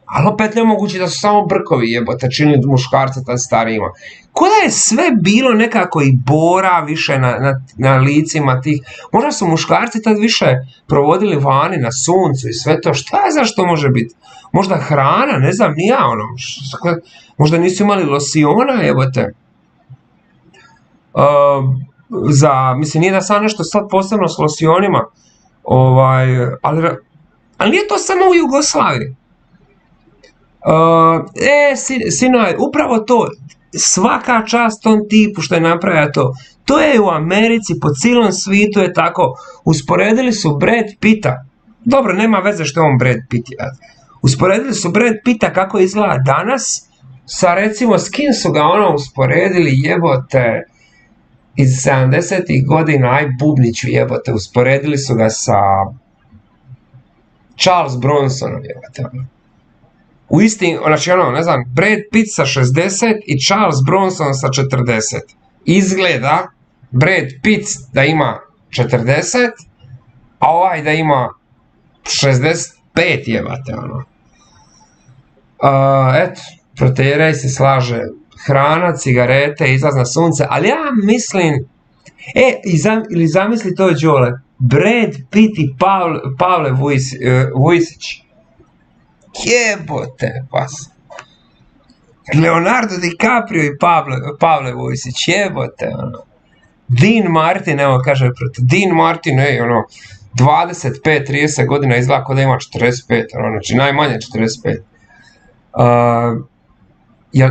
ali opet nemoguće da su samo brkovi jebote, činili muškarce tad starijima. Ko da je sve bilo nekako i bora više na licima tih, možda su muškarci tad više provodili vani na suncu i sve to, šta je zašto može biti? Možda hrana, ne znam, ni ja ono, možda nisu imali losiona jebote. Mislim, nije da sam nešto sad posebno s losionima, ali nije to samo u Jugoslaviji. Sinoj, upravo to, svaka čast tom tipu što je napravio to, to je u Americi, po cijelom svijetu je tako, usporedili su Brad Pitta, dobro, nema veze što je on Brad Pitt, usporedili su Brad Pitta kako izgleda danas, sa recimo s kim su ga ono usporedili jebote, iz 70-ih godina, aj bubniću jebote, usporedili su ga sa Charles Bronsonom jebote. U istim, znači ono, ne znam, Brad Pitt sa 60 i Charles Bronson sa 40. Izgleda Brad Pitt da ima 40, a ovaj da ima 65 jebate, ono. Eto, Protejerej se slaže, hrana, cigarete, izlaz na sunce, ali ja mislim, ili zamisli to Đole, Brad Pitt i Pavle Vujsić. Jebote, pas. Leonardo DiCaprio i Pavle Vujsić, jebote, ono. Dean Martin, evo kaže, Dean Martin, ono, 25-30 godina izgleda kao da ima 45, ono, znači najmanje 45.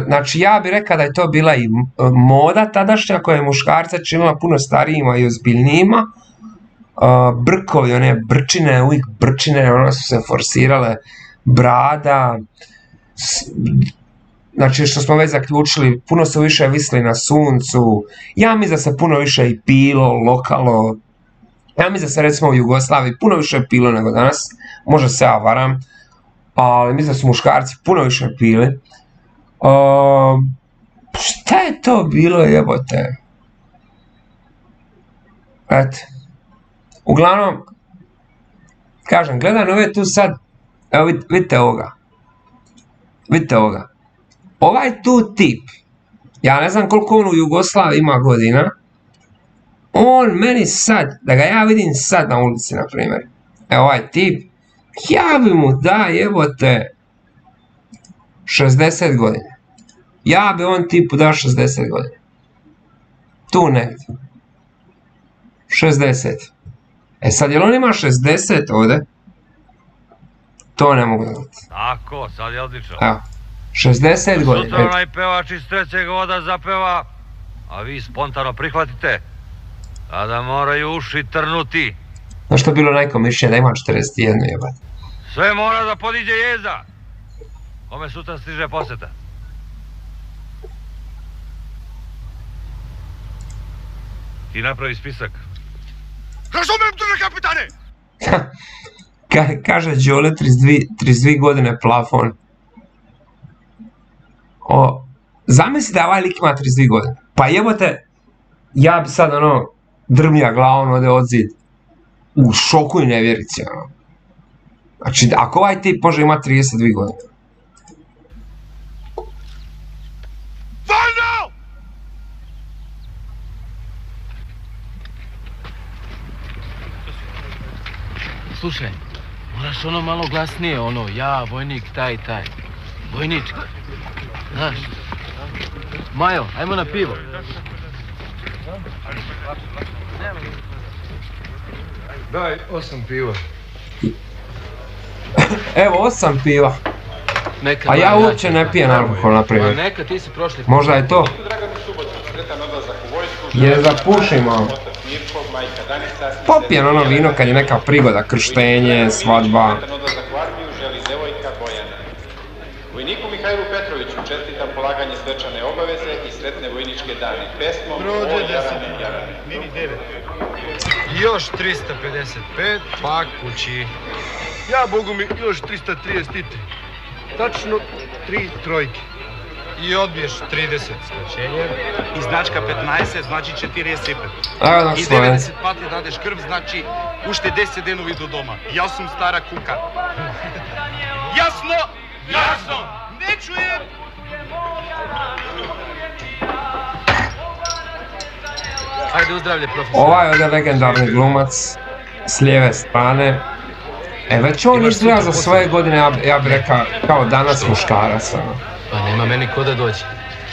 Znači ja bih rekao da je to bila i moda tadašnja koja je muškarca činila puno starijima i ozbiljnijima. Brkovi, one brčine, uvijek brčine, one su se forsirale, brada, znači što smo već zaključili, puno su više visli na suncu, ja mislim da se puno više i pilo, lokalo, ja mislim da se recimo u Jugoslaviji puno više pilo nego danas, možda se ja varam, ali mislim da su muškarci puno više pili. Šta je to bilo jebote? Eto. Uglavnom, kažem, gledam ove tu sad, evo vidite ovoga. Vidite ovoga. Ovaj tu tip, ja ne znam koliko on u Jugoslaviji ima godina, on meni sad, da ga ja vidim sad na ulici, na primjer, evo ovaj tip, ja bi mu da jebote 60 godina. Ja bi on tipu dao 60 godina. Tu negdje. 60. E sad, jel on ima 60 ovdje? To ne mogu znati.
Tako, sad je odlično.
Evo, 60 godina.
Sutra onaj pevač iz trećeg voda zapeva, a vi spontano prihvatite, a da moraju uši trnuti.
Znaš što je bilo najkomičnije, da ima 41 jebati.
Sve mora da podiđe jeza. Kome sutra stiže poseta? Ti napravi spisak.
Razumem, druže kapitane!
Kaže Đole, 32 godine plafon. Zamisli da ovaj lik ima 32 godine. Pa jebote, ja bi sad ono drmija glavom ode od zid. U šoku i nevjerici, ono. Znači, ako ovaj tip može imati 32 godine.
Valno!
Slušaj, moraš ono malo glasnije, ono, ja, vojnik, taj. Vojnički. Znaš. Majo, ajmo na pivo.
Daj 8 piva.
Evo, 8 piva.
Neka
A ja uopće ne pijem alkohol, na primjer.
Pa neka, ti si prošli.
Možda je to. Jer zapušim malo. Popijem ono vino kad je neka prigoda, krštenje, svadba.
Vojniku Mihajlu Petroviću čestitam polaganje svečane obaveze i sretne vojničke dane. Pesmom O Jarane, Jarane.
Mini 9. Još 355, pa kući. Ja, Bogu mi, još 333. Tačno 3 trojke. I odbiješ 30 skraćenje.
I značka 15, znači 45.
I
90 pati dadeš krv, znači ušte 10 denovi do doma. Ja sam stara kuka. Jasno? Jasno! Ne čujem!
Ajde, uzdravlje, profesor.
Ovaj ovdje legendarni glumac s lijeve strane. Već on izgleda za svoje godine, ja bih rekao, kao danas muškarac.
Pa nema meni ko da dođe.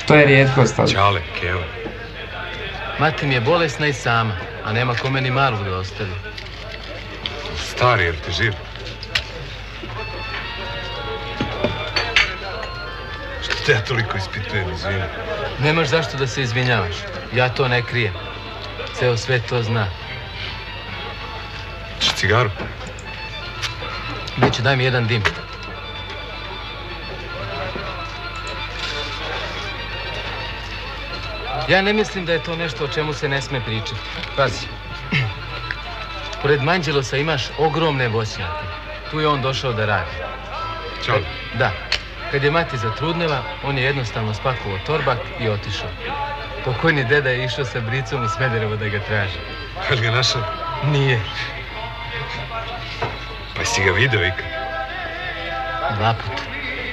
Što je rijetkost tada.
Čale, kevo.
Mati mi je bolesna i sama, a nema ko meni Marvu da ostavi.
Stari, jer ti živ? Što te ja toliko ispitujem, izvini?
Nemaš zašto da se izvinjavaš. Ja to ne krijem. Ceo svet to zna.
Češ cigaru?
Biću, daj mi jedan dim. Ja ne mislim da je to nešto o čemu se ne sme pričati. Pazi. Pored Manđelosa imaš ogromne voćnjake. Tu je on došao da radi.
Čao?
Da. Kad je mati zatrudnela, on je jednostavno spakovao torbak i otišao. Pokojni deda je išao sa bricom u Smederevo da ga traži.
Jel ga našao?
Nije.
Pa si ga video ikad?
2 puta.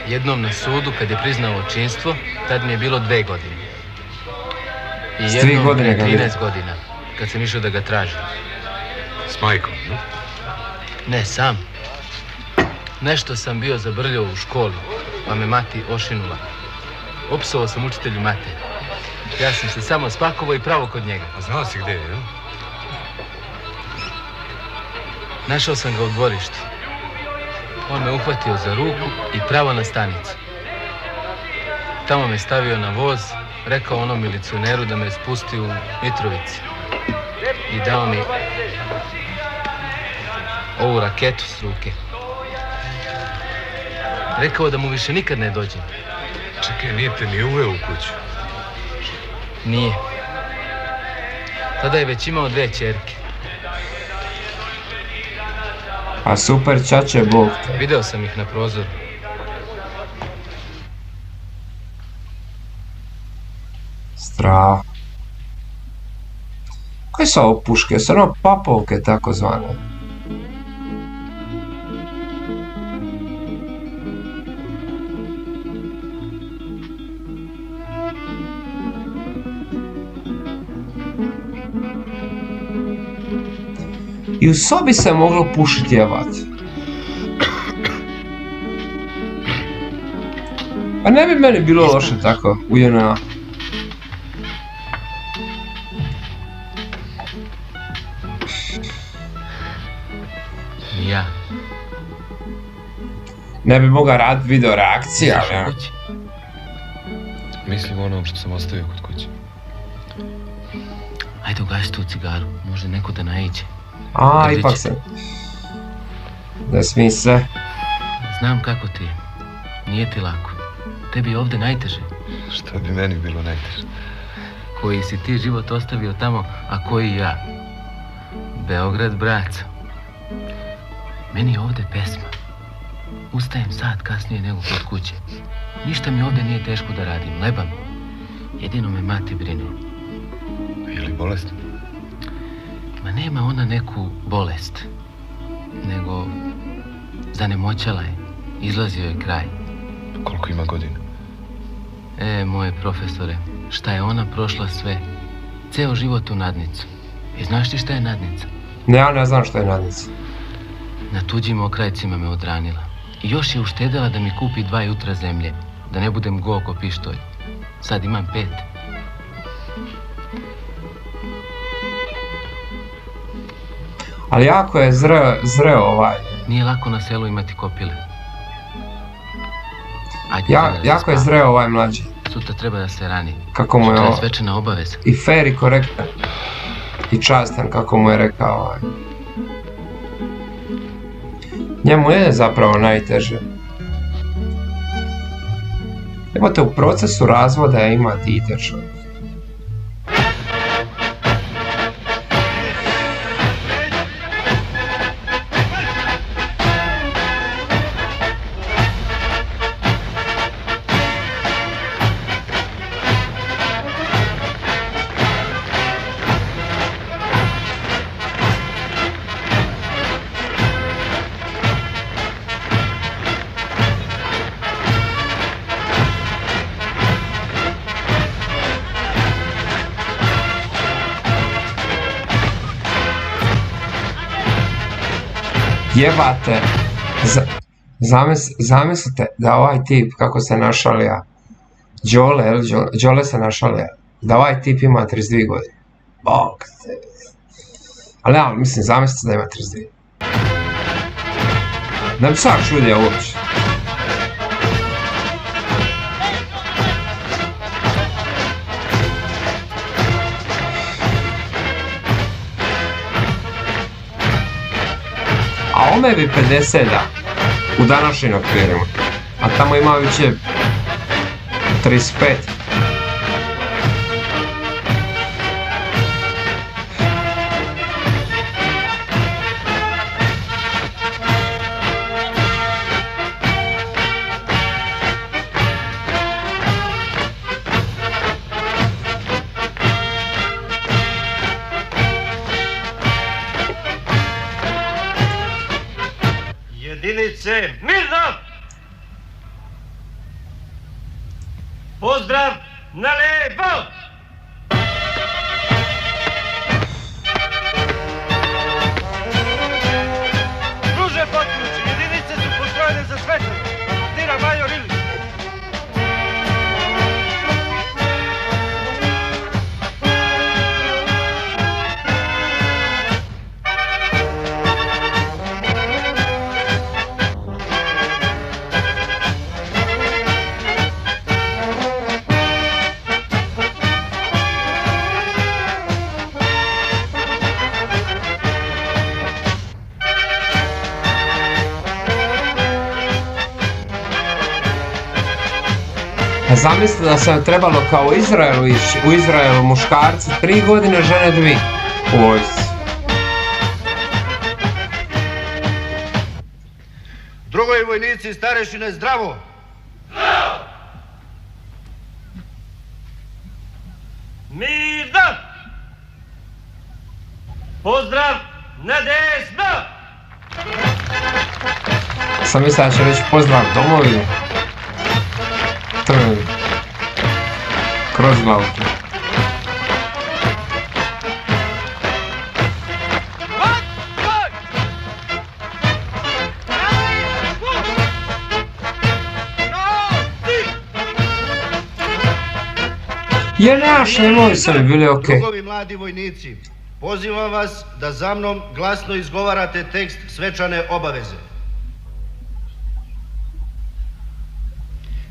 Jednom na sudu kad je priznao očinstvo, tad mi je bilo 2 godine. I
S 3 godine ga
13 godina, kad sam išao da ga tražim.
S majkom, ne?
Ne, sam. Nešto sam bio zabrljao u školi, pa me mati ošinula. Opsovao sam učitelju mate. Ja sam se samo spakovao i pravo kod njega.
A znao si gdje je, jel?
Našao sam ga u dvorištu. On me uhvatio za ruku i pravo na stanicu. Tamo me stavio na voz, rekao onom milicioneru da me spusti u Mitrovici. I dao mi ovu raketu s ruke. Rekao da mu više nikad ne dođem.
Čekaj, nije te ni uveo u kuću?
Nije. Tada je već imao 2 ćerke.
A super čače Bog.
Video sam ih na prozoru.
Strah. Koje su ovo puške? Su ono papovke tako zvane. I u sobi se moglo pušiti jebat. Pa ne bi meni bilo loše tako, u JNA.
Ja.
Ne bi mogao raditi video reakcije, ali ja.
Mislim o onom što sam ostavio kod kuće.
Ajde, ugasi tu cigaru, može neko da naiđe.
A, ipak se. Ne smije se.
Znam kako ti je. Nije ti lako. Tebi je ovdje najteže.
Što bi meni bilo najteže?
Koji si ti život ostavio tamo, a koji ja. Beograd, braco. Meni je ovdje pesma. Ustajem sat kasnije nego kod kuće. Ništa mi ovdje nije teško da radim, lebam. Jedino me mati brine.
Je li bolesna?
Ma nema ona neku bolest, nego zanemoćala je, izlazio je kraj.
Koliko ima godina?
Moje profesore, šta je ona prošla sve, ceo život u nadnicu. I znaš ti šta je nadnica?
Ne, ja ne znam šta je nadnica.
Na tuđim okrajcima me odranila I još je uštedela da mi kupi 2 jutra zemlje, da ne budem go ko pištolj. Sad imam 5.
Ali jako je zreo ovaj.
Nije lako na selu imati kopile. Ajde,
Jako je zreo ovaj mlađi.
Sutra treba da se rani.
Kako mu je
Sutra
ovo?
je svečana obaveza.
I fair i korektan. I častan, kako mu je rekao ovaj. Njemu je zapravo najteže. Imate u procesu razvoda ima dite čovjek. Jebate, zamislite da ovaj tip kako se našalija, Đole se našalija, da ovaj tip ima 32 godine. Bog te. Ali ja, mislim, zamislite da ima 32. Ne bi sad čudio uopće. A ome bi 50 u današnjim okvirima, a tamo ima više 35.
Jedinice, mirno! Pozdrav na levo! Druže potključi, jedinice su postrojene za svetlo. Tira major Ilić.
Zamislite da sam trebalo kao u Izraelu ići, u Izraelu muškarci 3 godine, žene 2 u vojsci.
Drugovi vojnici i starešine, zdravo! Zdravo! Mirno! Pozdrav na desno!
Sam mislila da će reći pozdrav domovinu. To je kroz glavu. Je naše, moji su mi bili okej.
Drugovi mladi vojnici, pozivam vas da za mnom glasno izgovarate tekst svečane obaveze.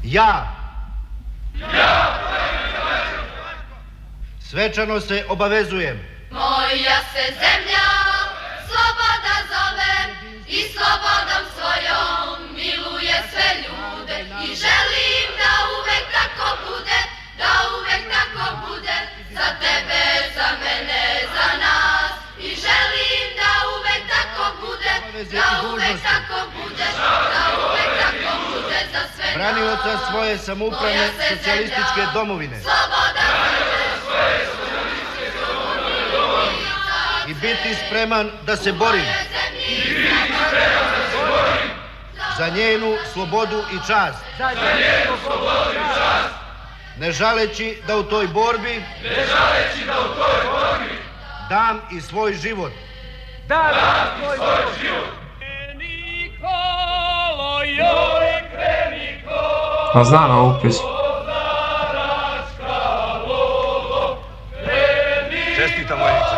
Ja svečano se obavezujem
Moja se zemlja sloboda zove i slobodom svojom miluje sve ljude i želim da uvek tako bude, da uvek tako bude za tebe, za mene, za nas i želim da uvek tako bude, da uvek tako bude, da uvek tako bude za sve nas.
branioca svoje samoupravne socijalističke domovine i biti spreman da se borim za njenu slobodu i čast, ne žaleći da u toj borbi dam i svoj život.
Nikolo
A zna na ovu pismu.
Čestitam, vojniče.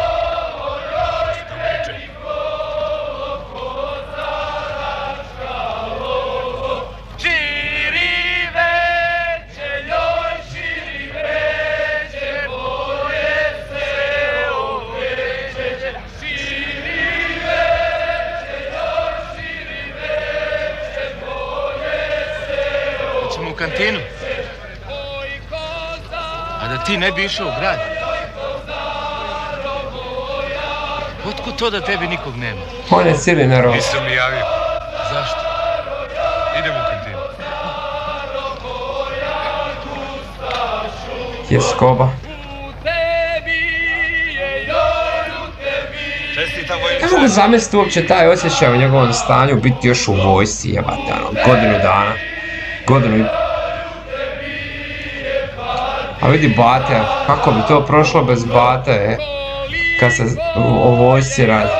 U kantinu. A da ti ne bi išao u grad? Otkud to da tebi nikog nema?
On je cijeli nervos.
Nisam ni javio.
Zašto?
Idem u kantinu.
Tjeskoba.
Čestitam,
Ne
vojniče.
mogu zamisliti uopće taj osjećaj u njegovom stanju biti još u vojsci, jebate, godinu dana. Godinu i... A vidi Bate, kako bi to prošlo bez Bate, kad se o vojsci radi.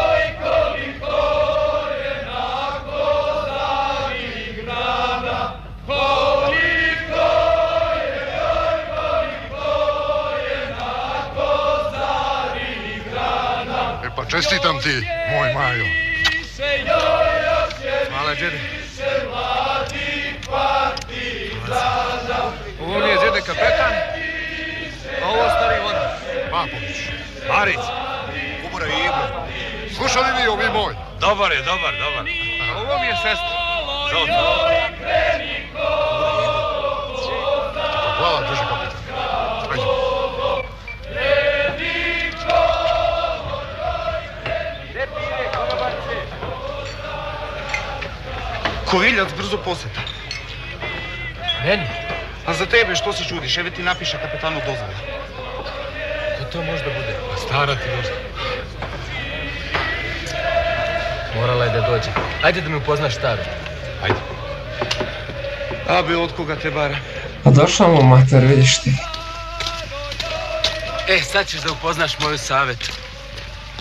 E pa čestitam ti, moj Majo.
Hvala, džede. Ovo mi je džede kapetan, a ovo stari voda.
Papović, Marić, Kubura i Ibra. Slušali vi ovi moj?
Dobar je, dobar.
A ovo mi je sestra.
Hvala, drži kapitan. Ajde.
Koviljac brzo poseta.
Meni?
A za tebe što se čudiš? Evo ti napiše kapetanu dozvolu.
Ko to možda bude?
Pa stara ti dosta.
Morala je da dođe. Ajde da mi upoznaš staru.
Ajde.
Abe, od koga te bara?
A došao mu mater, vidiš ti.
Sad ćeš da upoznaš moju savjetu.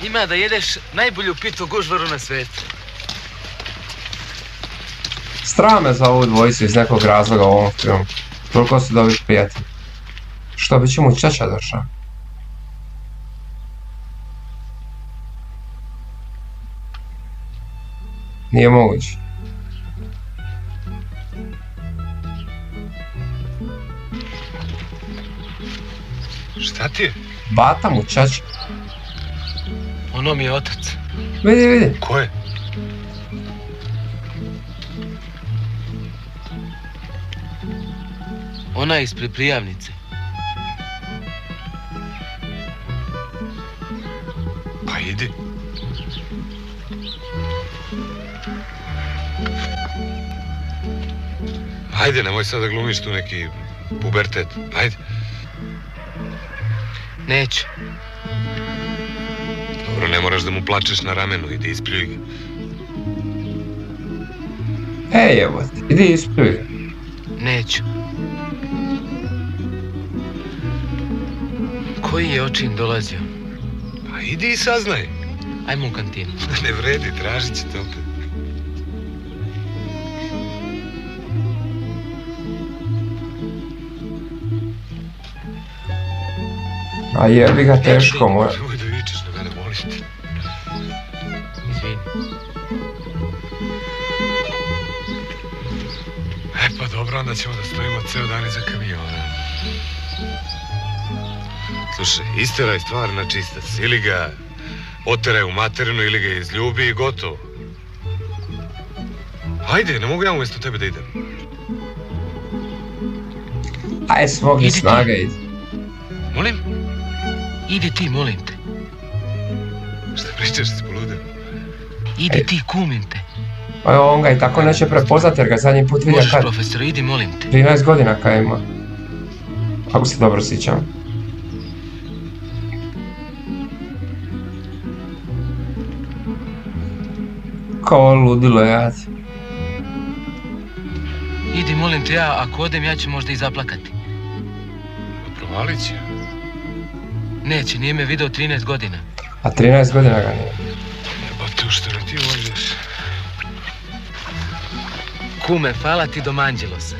Ima da jedeš najbolju pitu gužvaru na svijetu.
Strava me za ovu dvojicu iz nekog razloga u ovom filmu. Toliko su dobri prijatelji. Što bi će mu čača došao? Nije moguće.
Šta ti je?
Bata mu čača.
Ono mi je otac.
Vidi.
Ko je?
Ona je ispred prijavnice.
Pa idi. Ajde, nemoj sad da glumiš tu neki pubertet. Ajde.
Neću.
Dobro, ne moraš da mu plačeš na ramenu, idi ispljuj ga.
Evo ti, idi ispljuj ga.
Neću. Koji je očin dolazio?
Pa idi i saznaj.
Ajmo u kantinu.
Ne vredi, tražit ćete opet.
A jebi ga teško mu je.
Nemoj da vičeš na mene, molim te.
Izvini.
Pa dobro, onda ćemo da stojimo ceo dan iza kamiona. Slušaj, isteraj stvar na čistac. Ili ga oteraj u materinu, ili ga izljubi i gotovo. Ajde, ne mogu ja umjesto tebe da idem.
Aj, smogi snaga idi.
Molim?
Idi ti, molim te.
Šta pričaš, si poludio?
Idi ti, kumim te.
Pa on ga i tako neće prepoznat jer ga zadnji put vidio
Možeš,
kad...
profesor, idi, molim te.
13 godina kad ima. Ako se dobro sjećam. Kao ludilo, ja.
Idi, molim te, ako odem, ja ću možda i zaplakati.
Provalit će.
Neće, nije me video 13 godina.
A 13 godina ga nije.
Jebate, u što ne ti možeš?
Kume, hvala ti do Manđelosa.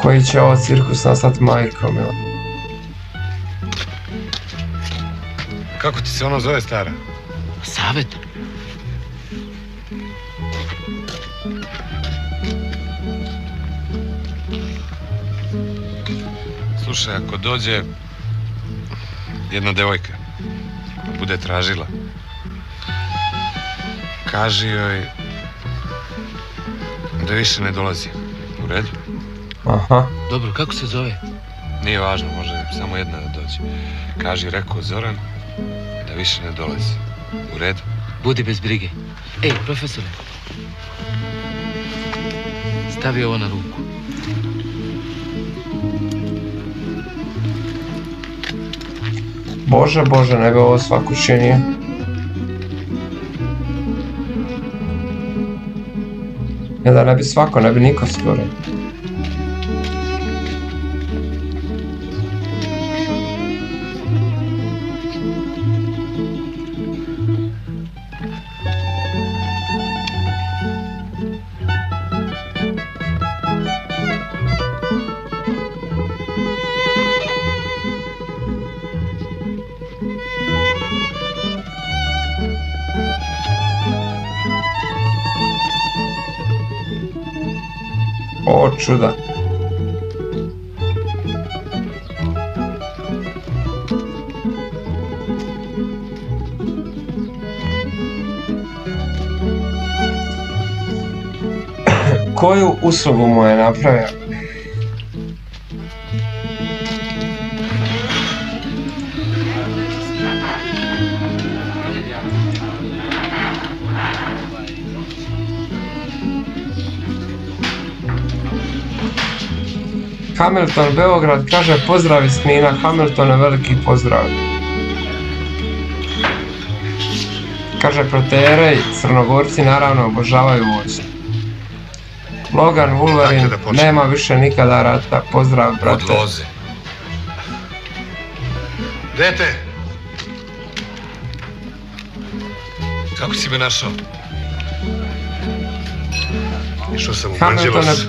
Koji će ovo cirkus nastati majkom, jel?
Kako ti se ono zove, stara?
Savet.
Slušaj, ako dođe jedna devojka, bude tražila, kaži joj da više ne dolazi. U redu?
Aha.
Dobro, kako se zove?
Nije važno, može samo jedna da dođe. Kaži, rekao Zoran, da više ne dolazi. U redu?
Budi bez brige. Ej, profesore. Stavi ovo na ruku.
Bože, Bože, ne bi ovo svako činio. Ne da ne bi svako, ne bi niko skoro. O, čuda. Koju uslugu mu je napravio? Hamilton, Beograd, kaže pozdrav iz Knina. Hamiltone, veliki pozdrav. Kaže Proterej, Crnogorci naravno obožavaju vojsku. Logan, Wolverine, nema više nikada rata. Pozdrav, brate.
Odvoze. Dete! Kako si me našao?
Išao sam u Manđelos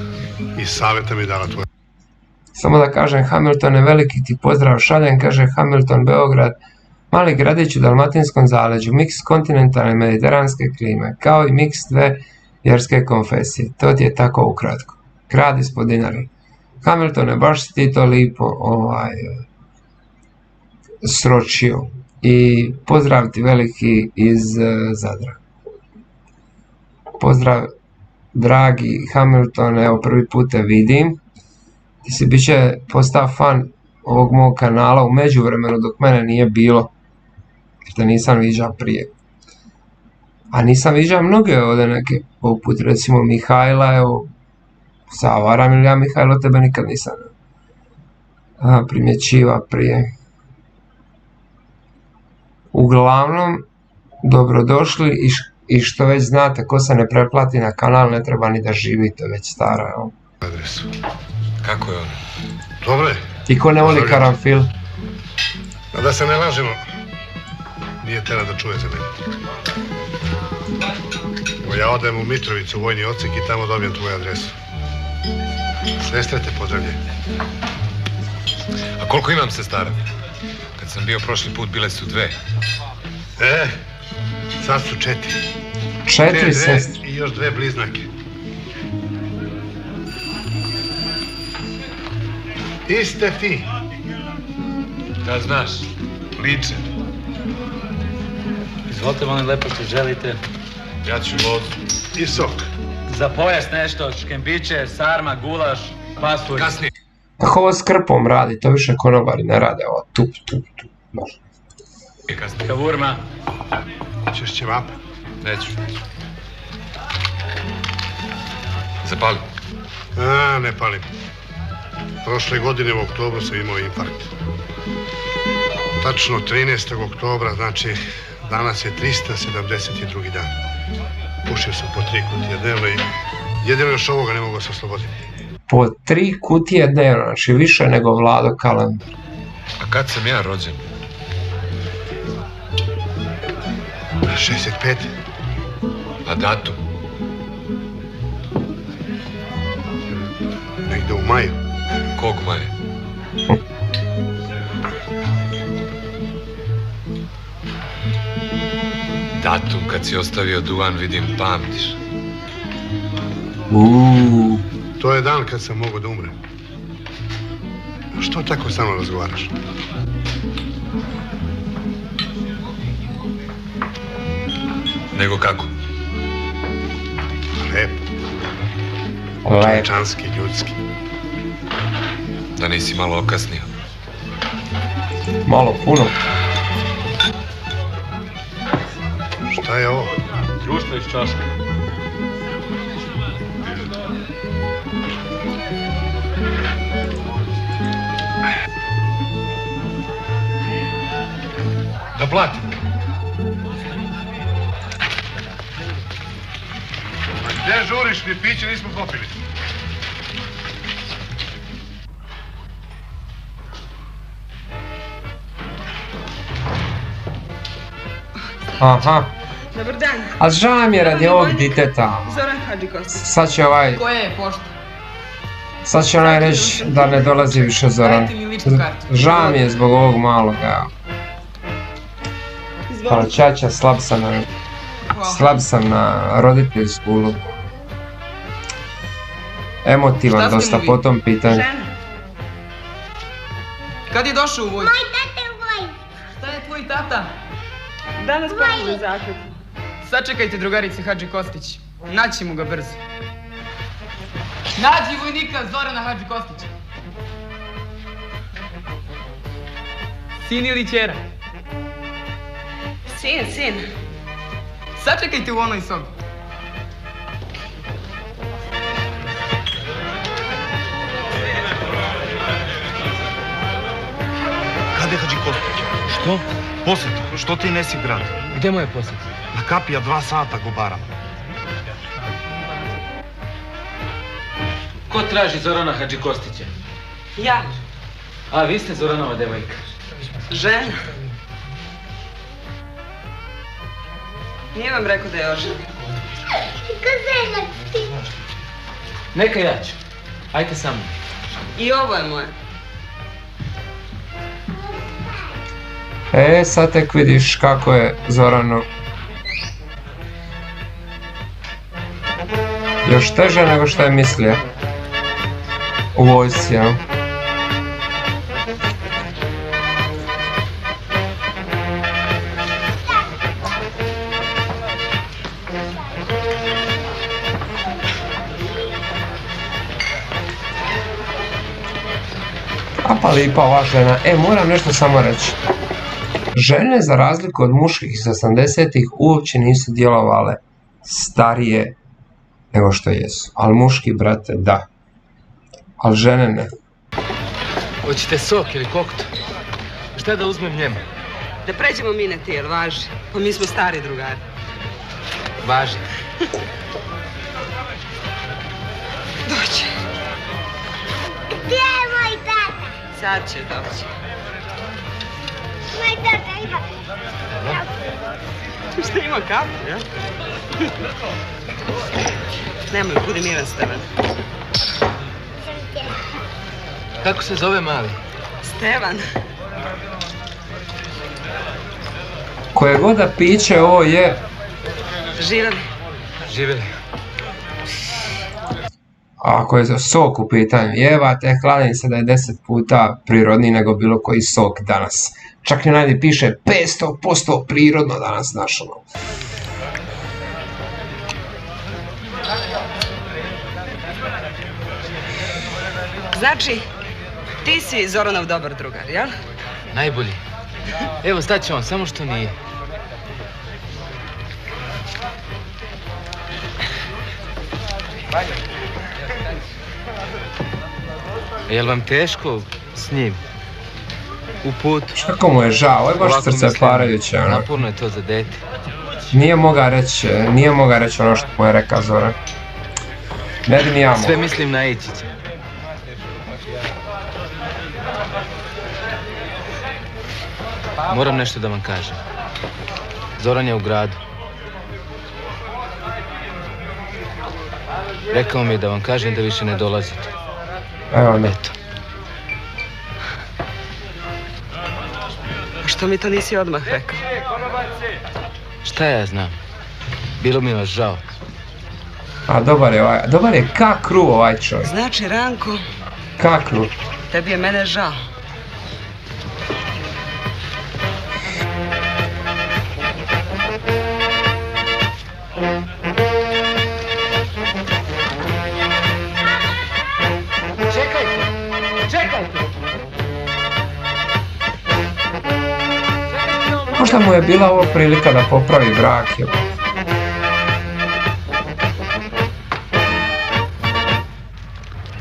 i savjeta mi dala tvoje.
Samo da kažem, Hamiltone, veliki ti pozdrav šaljem, kaže Hamilton, Beograd, mali gradić u Dalmatinskom zaleđu, miks kontinentalne i mediteranske klime, kao i miks dve vjerske konfesije. To ti je tako ukratko. Grad ispod Dinari. Hamiltone, baš si ti to lipo sročio. I pozdrav ti veliki iz Zadra. Pozdrav, dragi Hamilton, evo prvi put te vidim. Ti si biće postao fan ovog mog kanala u međuvremenu dok mene nije bilo. Što nisam viđao prije. A nisam viđao mnoge ovdje neke, poput recimo Mihajla, evo, Savaram ili ja Mihajlo, tebe nikad nisam primjećiva prije. Uglavnom, dobrodošli i što već znate, ko se ne pretplati na kanal ne treba ni da živi, to je već stara, evo.
Adresu.
Kako je ono?
Dobro je.
Ti ko ne voli karanfil?
A da se ne lažemo, nije tera da čujete meni. Evo ja odem u Mitrovicu, vojni odsek i tamo dobijem tvoju adresu. Sestre te pozdravljaju.
A koliko imam sestara? Kad sam bio prošli put bile su 2.
Sad su 4.
4 sestre?
I još 2 bliznake. Iste ti.
Da znaš, liče.
Izvolite, molim lepo što želite.
Ja ću vodu.
I sok.
Za pojas nešto, škembiće, sarma, gulaš, pasulj.
Kasnije.
Kako ovo s krpom radi, to više konobari ne rade, ovo tup.
Kavurma.
Češ ćevap?
Neću. Zapali.
Ne palim. Prošle godine u oktobru sam imao infarkt. Tačno 13. oktobra, znači danas je 372. dan. Pušio sam po 3 kutije dnevno i jedino još ovoga ne mogu se osloboditi.
Po 3 kutije dnevno, znači više nego Vlado Kalendar.
A kad sam ja rođen?
65.
A datum?
Negde u maju.
Kog maja? Datum kad si ostavio duvan, vidim, pamtiš.
To je dan kad sam mogao da umrem. A što tako sa mnom razgovaraš?
Nego kako?
Lepo. Čovečanski, ljudski.
Da nisi malo okasnio?
Malo, puno.
Šta je ovo?
Društvo iz Čačka.
Da platim. Gde žuriš, ni piće nismo popili.
Aha.
Dobar dan.
A žao mi je radi ovog diteta.
Zoran Hadžikostić.
Sad će ovaj...
Koja je pošta?
Sad će onaj reći da ne dolazi više Zoran. Žao mi je zbog ovog malog, evo. Hvala čača, slab sam na roditeljsku ulogu. Emotivan dosta po tom pitanju.
Kad je došao u vojsku? Moj tata je u vojsku. Šta je tvoj tata? Danas polaže zakletvu. Sačekajte, drugarice Hadži Kostić. Naći mu ga brzo. Nađi vojnika Zorana Hadži Kostića. Sin ili ćera? Sin. Sačekajte u onoj sobi.
Kad je Hadži Kostić?
Što?
Posjeta, što ti nesi grad?
Gde mu je posjet?
Na kapija 2 sata go baram.
Ko traži Zorana Hadži Kostića?
Ja.
A, vi ste Zoranova devojka.
Žena. Nije vam rekao da je oženjen.
Neka ja ću. Ajte sa mnom.
I ovo je moje.
Sad tek vidiš kako je Zoranu još teže nego što je mislio u vojsci, jel? A pa lipa ova žena. Moram nešto samo reći. Žene, za razliku od muških iz 80-ih, uopće nisu djelovale starije nego što jesu. Ali muški, brate, da. Ali žene ne.
Hoćete sok ili koktu? Šta da uzmem njemu?
Da pređemo mi na ti, jel važi? Pa mi smo stari drugari.
Važi.
Doći. Gdje je moj tata? Sad će doći. Moj tata ima kapu. Šta ima kapu, ja? Nemoj, budi miran, Stevan.
Kako se zove mali?
Stevan.
Koje god da piće ovo je...
Živeli.
Živeli.
Ako je za sok u pitanju, jebate, kladim se da je 10 puta prirodniji nego bilo koji sok danas. Čak i najde piše 500% prirodno danas našlo.
Znači, ti si Zoranov dobar drugar, jel?
Najbolji. Evo, stat će on, samo što nije. Jel vam teško s njim? U putu?
Kako mu je žao, ovo je baš srce parajuće, ono.
Naporno je to za dete.
Nije moga reći ono što mu je rekao Zoran. Ne bi ni ja mogu.
Sve mislim na Ičića. Moram nešto da vam kažem. Zoran je u gradu. Rekao mi je da vam kažem da više ne dolazite.
Evo ne.
Što mi to nisi odmah rekao?
Šta ja znam? Bilo mi vas žao.
A dobar je kakru ovaj čovjek.
Znači, Ranko,
Kakru.
tebi je mene žao.
Čekajte!
Možda mu je bila ovo prilika da popravi brak.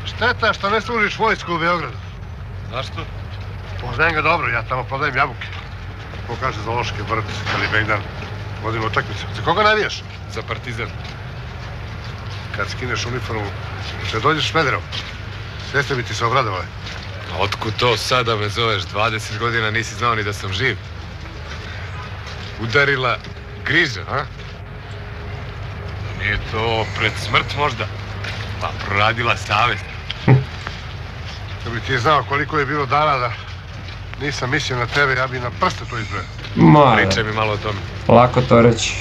Šteta što ne služiš vojsku u Beogradu.
Zašto?
Poznajem ga dobro, ja tamo prodajem jabuke. Ko kaže za Loške, Vrt, Kalimegdan. Vodimo utakmice. Za koga navijaš?
Za Partizan.
Kad skineš uniformu, še dođeš Smederevo. Sestre bi ti se obradovale.
A otkud to sada me zoveš? 20 godina nisi znao ni da sam živ. Udarila griža, a? Nije to pred smrt možda? Pa proradila savest.
Da bi ti znao koliko je bilo dana da nisam mislio na tebe, ja bi na prste to izbrojao.
Pričaj mi malo o tome.
Lako to reći.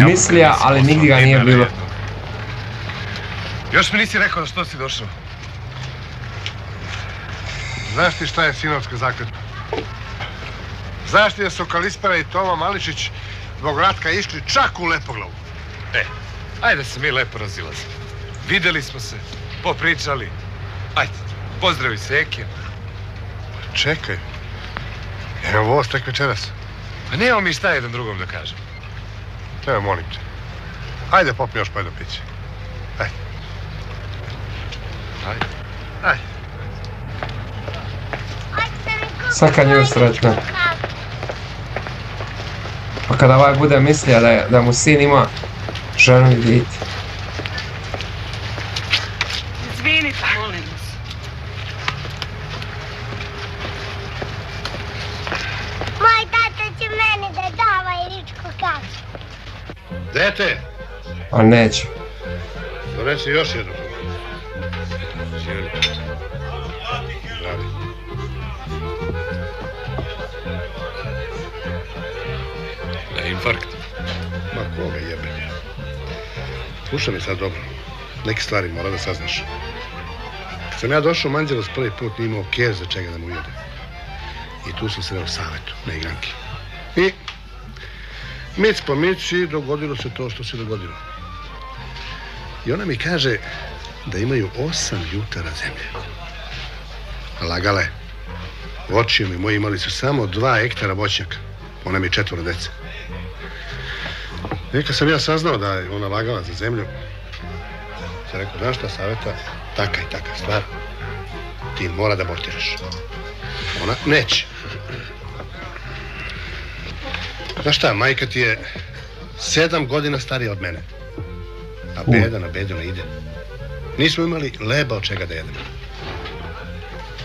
Mislija, ali nigdje ga nije bilo.
Još mi nisi rekao da što si došao. Znaš ti šta je sinovska zakletva? Znaš ti da su Kalispera i Toma Mališić zbog Ratka išli čak u Lepoglavu?
Ajde se mi lepo razilazimo. Videli smo se, popričali. Ajde, pozdravi se Eke.
Čekaj. Evo voz tek večeras.
Pa nemamo mi šta jedan drugom da kažem.
Evo, molim te. Ajde, popni još pa jedno piće. Ajde.
Ajde.
Ajde.
Svaka nju srećna. Pa kada ovaj bude mislio da mu sin ima ženu i dite.
Izvinite, molim vas.
Moj tata će meni da da vajničku kašu.
Dete!
A neće.
Donesi još jednu. Želi. Zdravi.
Da je infarkt.
Ma koga jebe. Slušaj mi sad dobro. Neke stvari mora da saznaš. Kad sam ja došao u Manđelos prvi put, nije imao kjer za čega da mu ujede. I tu sam sreo Savetu, na igranki. I mic po mic i dogodilo se to što se dogodilo. I ona mi kaže da imaju 8 jutara zemlje. Lagala je. Očiju mi moji imali su samo 2 hektara voćnjaka. Ona mi je 4 dece. I kad sam ja saznao da je ona lagala za zemlju, sam rekao, znaš šta, Saveta, taka i taka stvar, ti mora da abortiraš. Ona neće. Znaš šta, majka ti je 7 godina starija od mene. A beda na bedu ne ide. Nismo imali leba od čega da jedemo.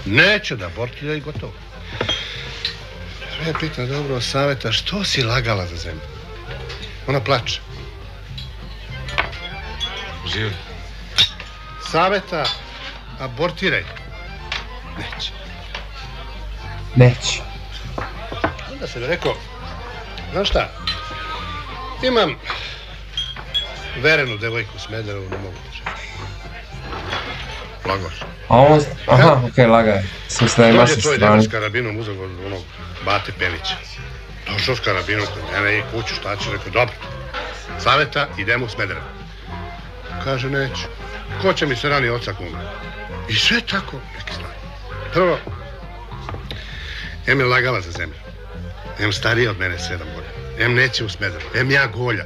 Neće da abortira i gotovo. Ja pitam, dobro, Saveta, što si lagala za zemlju? Ona plače.
Živi.
Saveta, abortiraj. Neće.
Neće.
Onda sam rekao, znaš šta, imam verenu devojku u Smederevu, ne mogu da želim. Lagao sam.
A on, aha, okej, lagao je. Sam se da ima sa
Dođe tvoj
strane.
deda s karabinom uzak od onog Bate Pelića. Došao s karabinom kod mene i kuću, šta će, rekao, dobro. Saveta, idemo u Smederevo. Kaže, neću. Ko će mi se rani oca kuma? I sve tako, neke stvari. Prvo, em je lagala za zemlju. Em starija od mene 7 godina. Em neće u Smederevo. Em ja golja.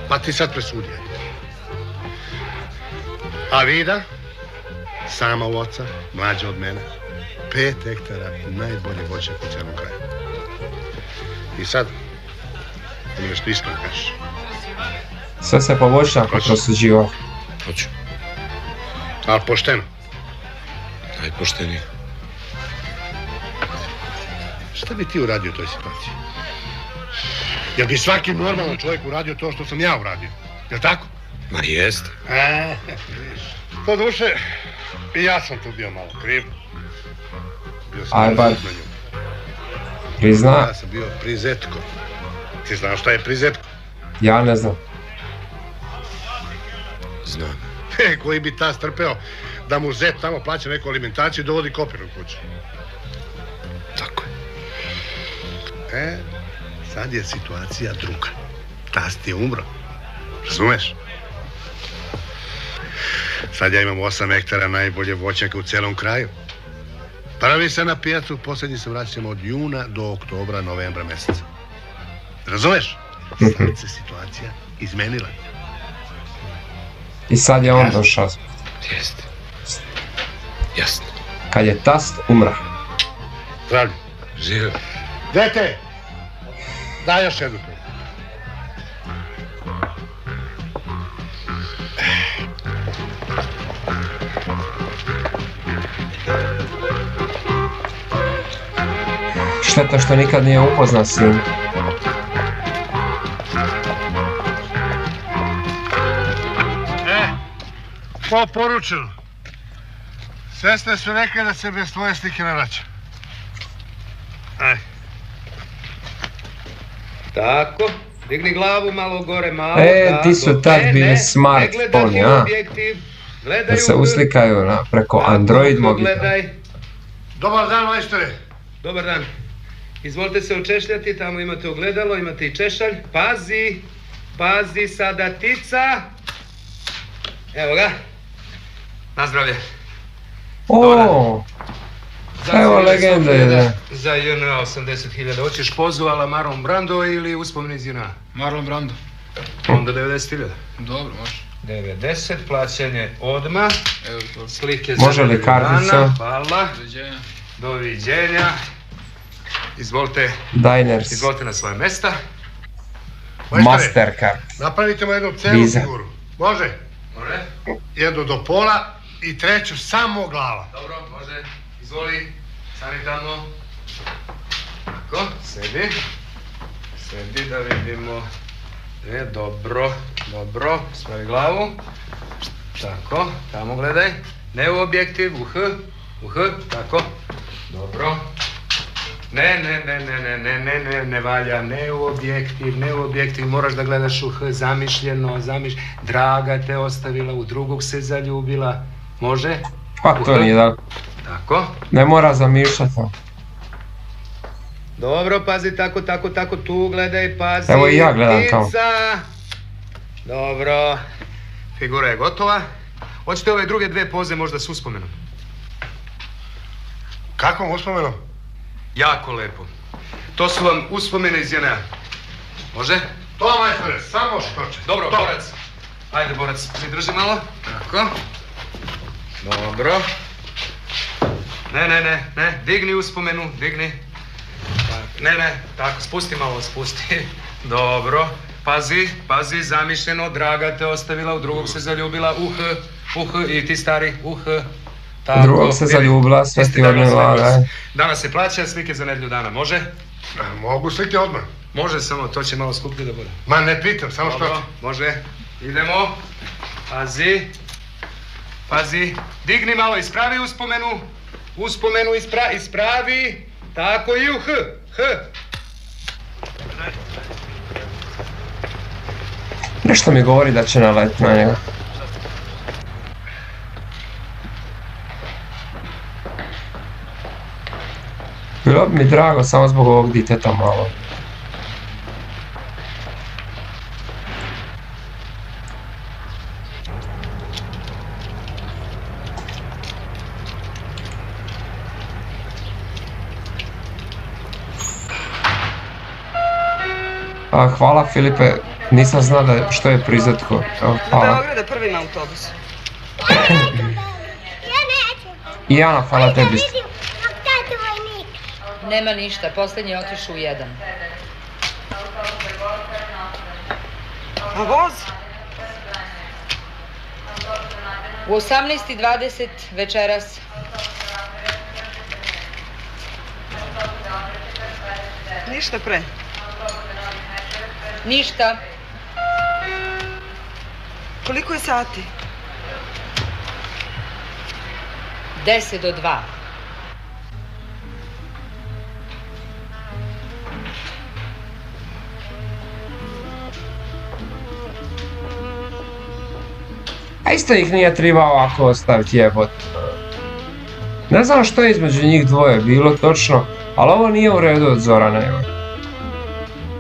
Pa ti sad presudi. A Vida, sama u oca, mlađa od mene, 5 hektara najbolje voće u cijelom kraju. I sad, da mi nešto iskreno kažeš.
Sve se poboljša ako prosuđiva.
Hoću. Ali pošteno.
Najpoštenije.
Šta bi ti uradio u toj situaciji? Jel bi svaki normalan čovjek uradio to što sam ja uradio? Jel' tako?
Ma jeste.
To duše, i ja sam tu bio malo kriv. Bio sam
Aj, bar. Prizna.
Ja sam bio prizetko. Ti znaš šta je prizetko?
Ja ne znam.
Znam.
Koji bi ta strpeo da mu zet tamo plaća neku alimentaciju i dovodi kopir u kuću.
Tako je.
Sad je situacija druga. Tast je umro. Razumeš? Sad ja imam 8 hektara najbolje voćnjaka u celom kraju. Pravi se na pijacu, posljednji se vraćamo od juna do oktobra, novembra mjeseca. Razumeš? Sad se situacija izmenila.
I sad je on došao.
Jeste. Jasno.
Kad je tast umra.
Zdravlje.
Živio.
Dete! Daj još jednu tu.
Šteta što nikad nije upoznao sin.
Po poručeno. Sestre su rekli da se bez tvoje slike ne vraća. Aj.
Tako, digni glavu malo gore, malo.
Ti su tad bili smartfoni, a? Da se uslikaju preko Android mobitela.
Dobar dan, majstore.
Dobar dan. Izvolite se očešljati, tamo imate ogledalo, imate i češalj. Pazi, pazi sada tica. Evo ga. Nazdravlje.
O, evo legenda je.
Za JNA 80.000. Hoćeš pozu ala Marlon Brando ili uspomeni iz JNA?
Marlon Brando.
Onda 90.000.
Dobro, može.
90, plaćanje odmah.
Evo to.
Slike za
može li kartica?
Hvala.
Doviđenja.
Doviđenja. Izvolite.
Diners.
Izvolite na svoje mesta.
Mastercard.
Napravite mu jednu celu figuru. Može?
Može.
Jednu do pola i treću samo glava.
Dobro, može. Izvoli. Sanitarno. Tako, sedi. Sedi da vidimo. Dobro, dobro. Spravi glavu. Tako, tamo gledaj. Ne u objektiv, u H, tako. Dobro. Ne valja, ne u objektiv, moraš da gledaš u H, zamišljeno, Draga te ostavila, u drugog se zaljubila, može?
Pa to nije da.
Tako.
Ne mora zamišljati.
Dobro, pazi, tako, tu gledaj, pazi.
Evo i ja gledam tamo.
Dobro, figura je gotova. Hoćete ove druge dve poze možda s uspomenom?
Kakvom uspomenom?
Jako lepo. To su vam uspomene iz JNA. Može?
To, majstore, samo štoče.
Dobro, Borac. Ajde, Borac, mi drži malo. Tako. Dobro. Ne, digni uspomenu, digni. Ne, tako, spusti malo, spusti. Dobro. Pazi, zamišljeno, draga te ostavila, u drugog se zaljubila, u H, i ti stari, u H.
U drugog se zaljubila, sve ti odnela.
Danas se plaća slike za nedelju dana, može?
Mogu slike odmah.
Može, samo to će malo skuplje da bude.
Ma ne pitam, samo što ti.
Može, idemo. Pazi, digni malo, ispravi uspomenu, ispravi, tako i u H.
Nešto mi govori da će naletiti na njega. Bilo bi mi drago samo zbog ovog diteta malo. Hvala Filipe, nisam znao da što je prizetko.
Do Beograda prvim autobus.
I Ana, hvala tebi.
Nema ništa, posljednji je otišao u 1.
A voz?
U 18:20 večeras.
Ništa pre.
Ništa.
Koliko je sati?
10 do 2.
A isto ih nije trebao ovako ostaviti, jebot. Ne znam što je između njih dvoje bilo točno, ali ovo nije u redu od Zorana, jebot.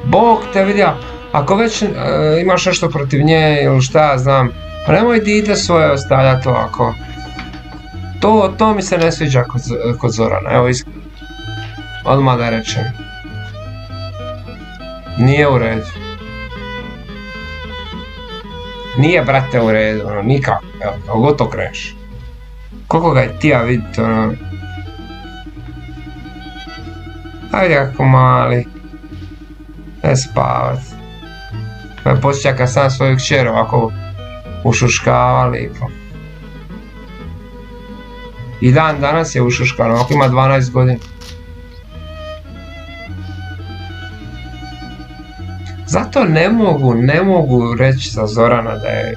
Bog te vidio, ako već imaš nešto protiv nje ili šta ja znam, pa nemoj dite svoje ostavljati ovako. To mi se ne sviđa kod Zorana, evo iskreno. Odmah da rečem. Nije u redu. Nije, brate, u redu, ono, nikako, evo, kako god to kreneš. Koliko ga je tija vidite, ono. Ajde kako mali. Ne spavat. Me posjeća kad sam svoju kćer ovako ušuškava lipo. I dan danas je ušuškan, ovako ima 12 godina. Zato ne mogu reći za Zorana da je...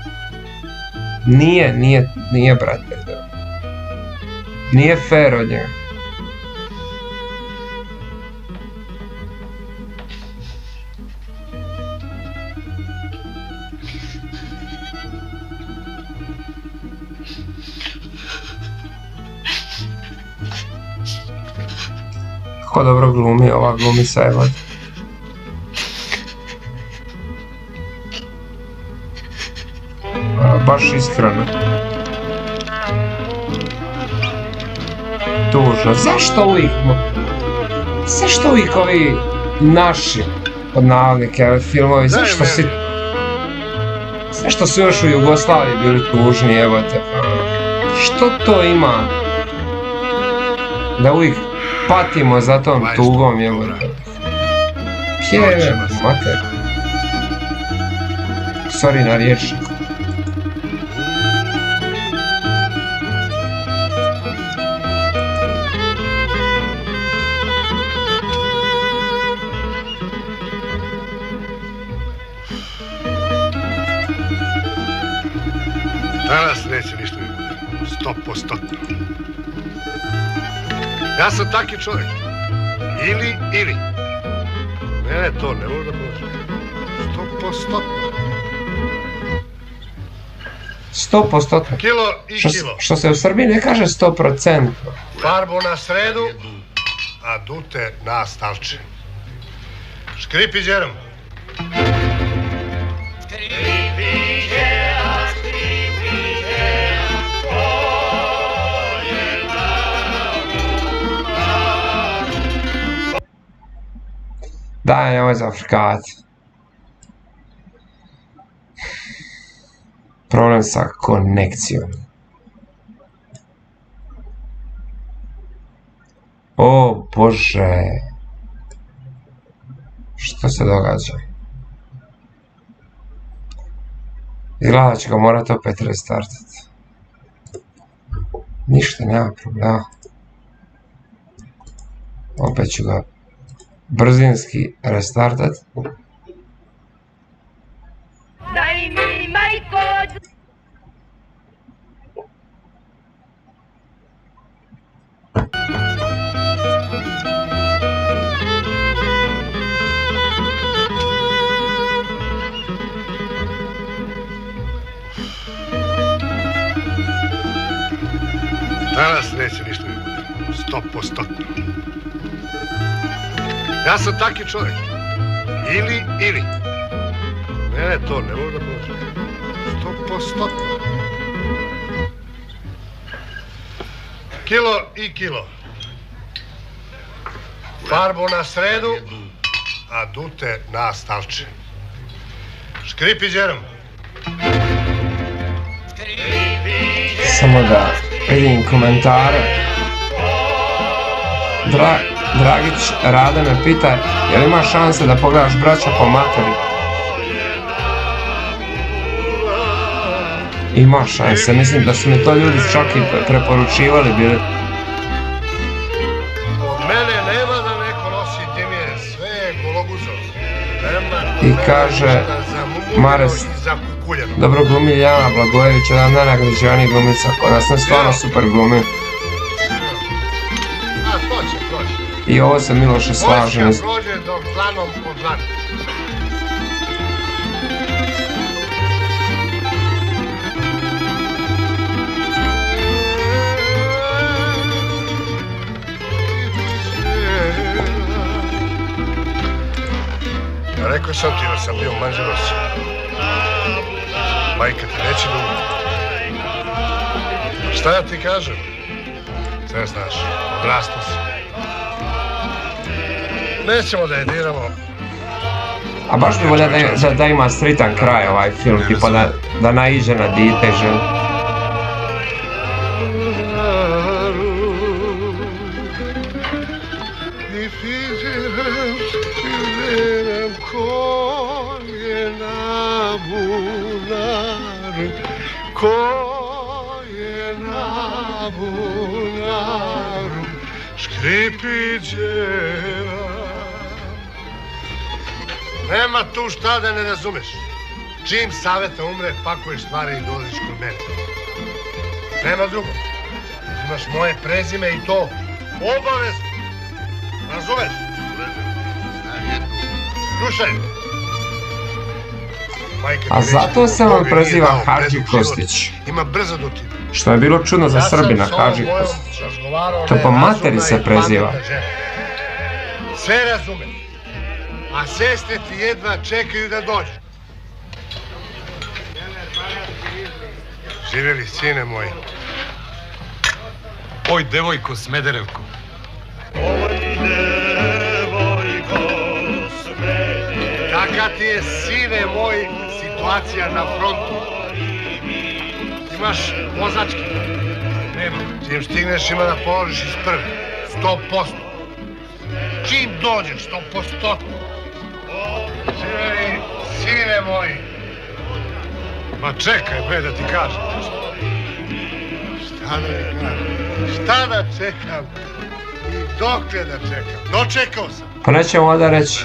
Nije brate. Nije fair od njega. Kako dobro glumi ova glumica, evo. Baš iskreno. Tužno. Zašto uvijek ovi naši, pod navodnike, filmovi, zašto su još u Jugoslaviji bili tužni, evo te. Što to ima? Da uvijek patimo za tom tugom, evo te. Pjeve, mater. Sorry na riječniku.
Danas neće ništa mi bude. 100%. Ja sam taki čovjek. Ili. Ne, to ne mogu da prođe. 100%.
100%.
Kilo i kilo.
Što se u Srbiji ne kaže 100%.
Farbu na sredu, a dute na stalče. Škripi džerom.
Daj, nemoj za Afrikaci. Problem sa konekcijom. O Bože. Što se događa? Izgleda da će ga morati opet restartati. Ništa, nema problema. Opet ću ga brzinski restartat.
Daj mi majko.
Danas neće ništa mi bude. 100%. Ja sam taki čovjek. Ili. Ne, to ne mogu da prođe. 100%. Kilo i kilo. Farbu na sredu, a dute na stalče. Škripi džerom.
Samo da vidim komentare. Dragić Rade me pita, je li ima šanse da pogledaš Braća po materi? Ima šanse, mislim da su mi to ljudi čak i preporučivali bili.
Od mene nema da neko nosi dimije, sve je gologuzo.
I kaže Mares,
kuljenom.
Dobro glumi Ljiljana Blagojević, jedan najnagrađivanijih glumica kod nas, ne stvarno super glumi.
A, to će proći.
I ovo se Miloše slaže.
Vojska prođe dok dlanom od dlanu. Rekao sam ti da sam bio manželos. Majka ti neće dugo. Šta ja ti kažem? Sve znaš, odrastao si. Nećemo da je diramo.
A baš bi volio da ima sritan kraj ovaj film, tipa da naiđe na dite i ženu.
Nema tu šta da ne razumeš. Čim Saveta umre, pakuješ stvari i dolaziš kod mene. Nema drugo. Imaš moje prezime i to obavezno. Razumeš? Slušaj.
A zato se on preziva Hadži Kostić.
Ima brzo do ti.
Što je bilo čudno za Srbina, Hadži Kostić. To po materi se preziva.
Sve razumeš. A sestre ti jedva čekaju da dođu. Živjeli, sine moji.
Oj, devojko Smederevko.
Taka ti je, sine moj, situacija na frontu. Imaš vozački? Nema. Čim stigneš ima da položiš iz prve. 100%. Čim dođeš, 100%. Živjeli, sine moji.
Ma čekaj, bre, da ti kažem.
Šta da mi kažem? Šta da čekam? I dokle da čekam? Dočekao sam.
Pa nećemo onda reći.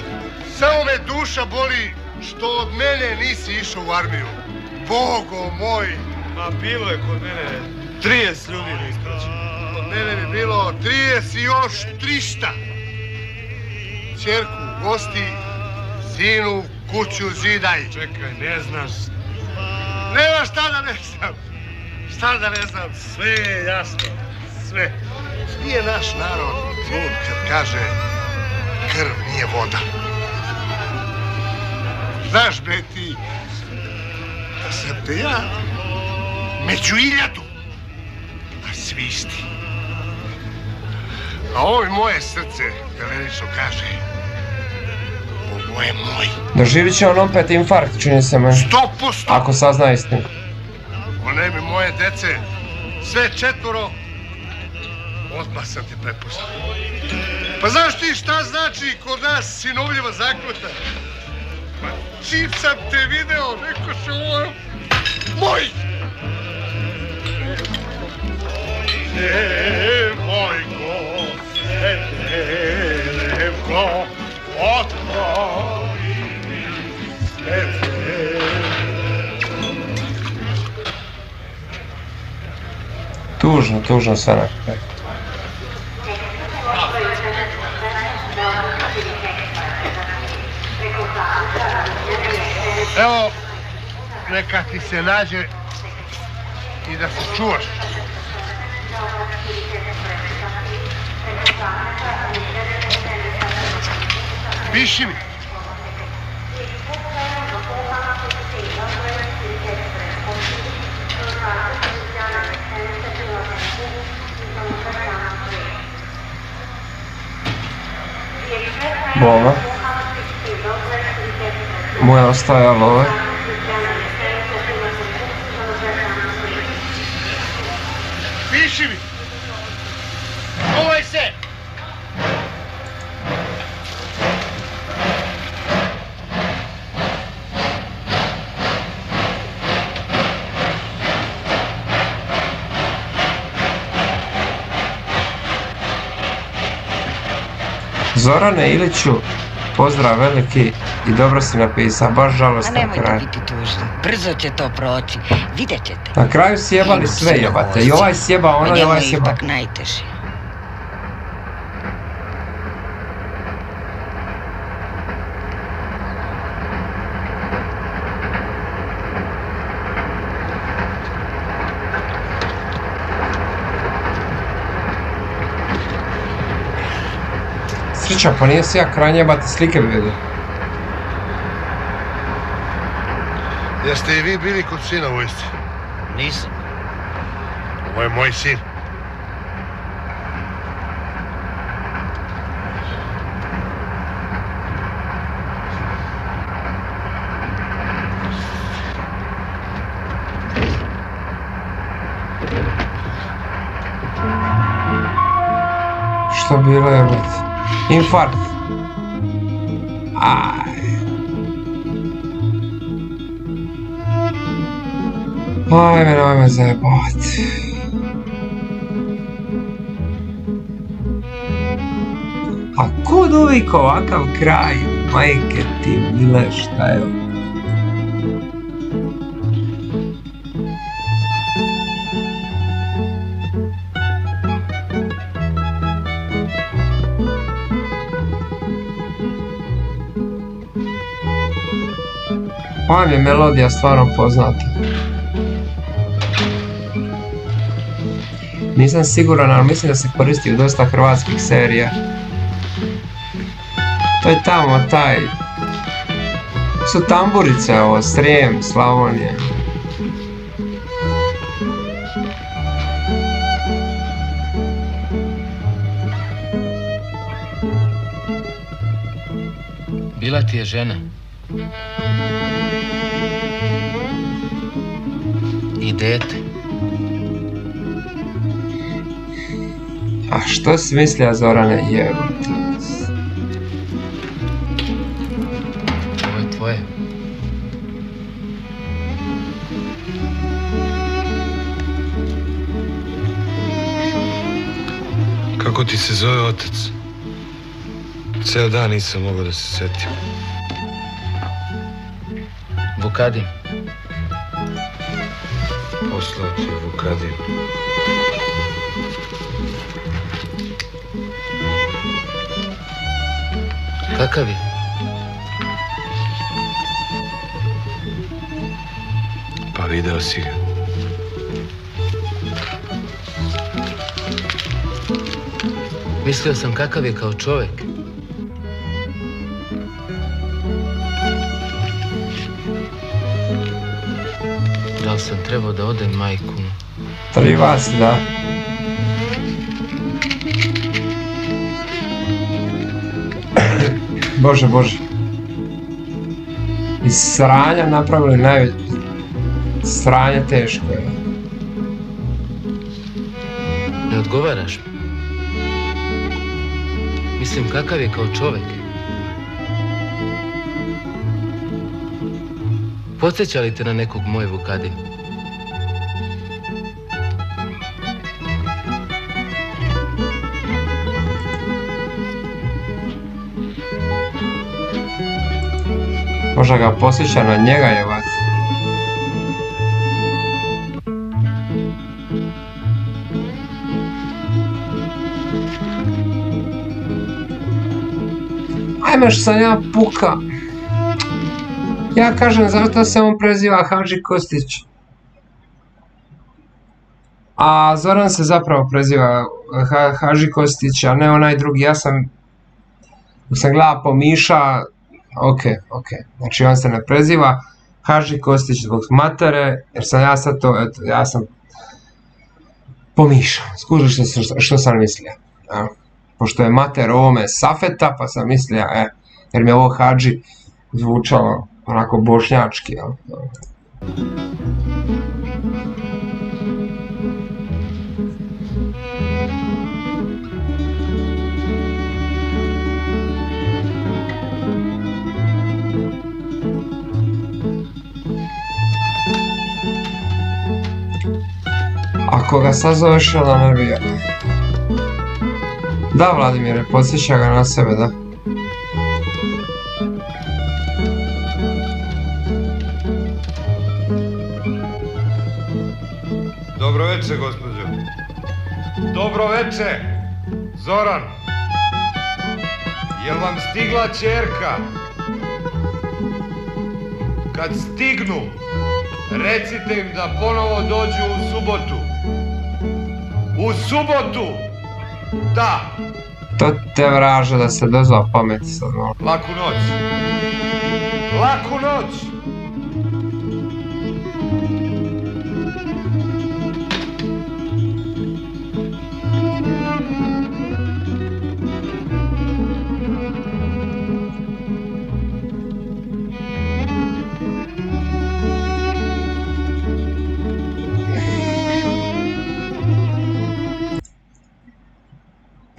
Samo me duša boli što od mene nisi išao u armiju. Bogo moj.
Ma bilo je kod mene 30 ljudi na ispraću.
Kod mene bi bilo 30 i još 300. Čerku gosti, sinu kuću zidaj.
Čekaj, ne znaš.
Nema šta da ne znam. Šta da ne znam, sve je jasno. Sve. Nije naš narod lud kad kaže krv nije voda. Znaš bre ti da sam te ja među 1000, a svi isti. A ovo je moje srce, velenično kaže. Ovo je moj.
Doživit će on opet infarkt, čini se meni.
100%!
Ako sazna istinu.
One mi moje dece, sve 4, odmah sam te prepoznao. Pa znaš ti šta znači kod nas sinovljiva zakljeta? Pa čim sam te video, rekao se ovo moj! Devojko, Smederevko, otvori srce.
Tužno sve na kraju.
Evo, neka ti se nađe i da se čuvaš. Piši mi.
Boma. Moja ostajala ove.
Piši mi. Čuvaj se.
Zorane Iliću, pozdrav veliki i dobro si napisao, baš žalostan kraj.
A nemojte biti tužni, brzo će to proći, vidjet ćete.
Na kraju sjebali sve jebate, i ovaj sjeba ono i ovaj sjeba.
Njemu je ipak najteži.
Sreća, pa nije si ja kraj njebate slike vidio.
Jeste i vi bili kod sina u vojsci?
Nisam.
Ovo je moj sin.
Što bilo je bit? Infarkt. Ajme, nemoj me zajebati. A kud uvijek ovakav kraj? Majke ti mile, šta je ovo? Ova mi je melodija stvarno poznata. Nisam siguran, ali mislim da se koristi u dosta hrvatskih serija. To je tamo taj... Su tamburice ovo, Srijem, Slavonija.
Bila ti je žena. I dete.
A što si mislija, Zorane, jebote?
Ovo je tvoje.
Kako ti se zove otac? Ceo dan nisam mogao da se setim.
Vukadin.
Poslao ti je Vukadin.
Kakav je?
Pa video si ga.
Mislio sam kakav je kao čovjek. Da li sam trebao da odem majku?
Treba si, da. Bože, Bože. Iz sranja napravili najveće... Sranje teško je.
Ne odgovaraš mi. Mislim, kakav je kao čovjek. Podsjeća li te na nekog moj Vukadin?
Možda ga posjeća na njega, jebac. Ajme što sam ja puka. Ja kažem, zato se on preziva Hadži Kostić. A Zoran se zapravo preziva Hadži Kostić, a ne onaj drugi. Ja sam gledao po Miša. Ok. Znači on se ne preziva Hadži Kostić zbog matere, jer sam ja sad to, eto, ja sam pomišao. Skužiš što sam mislio. Pošto je mater ovome Safeta, pa sam mislio, jer mi je ovo Hadži zvučalo onako bošnjački, jel? Ako ga sad zoveš, onda ne bi... Da, Vladimire, podsjeća ga na sebe, da.
Dobro veče, gospođo. Dobro veče, Zoran. Jel vam stigla ćerka? Kad stignu, recite im da ponovo dođu u subotu. U subotu! Da!
To te vraža da se dozva pameti sad malo.
Laku noć! Laku noć!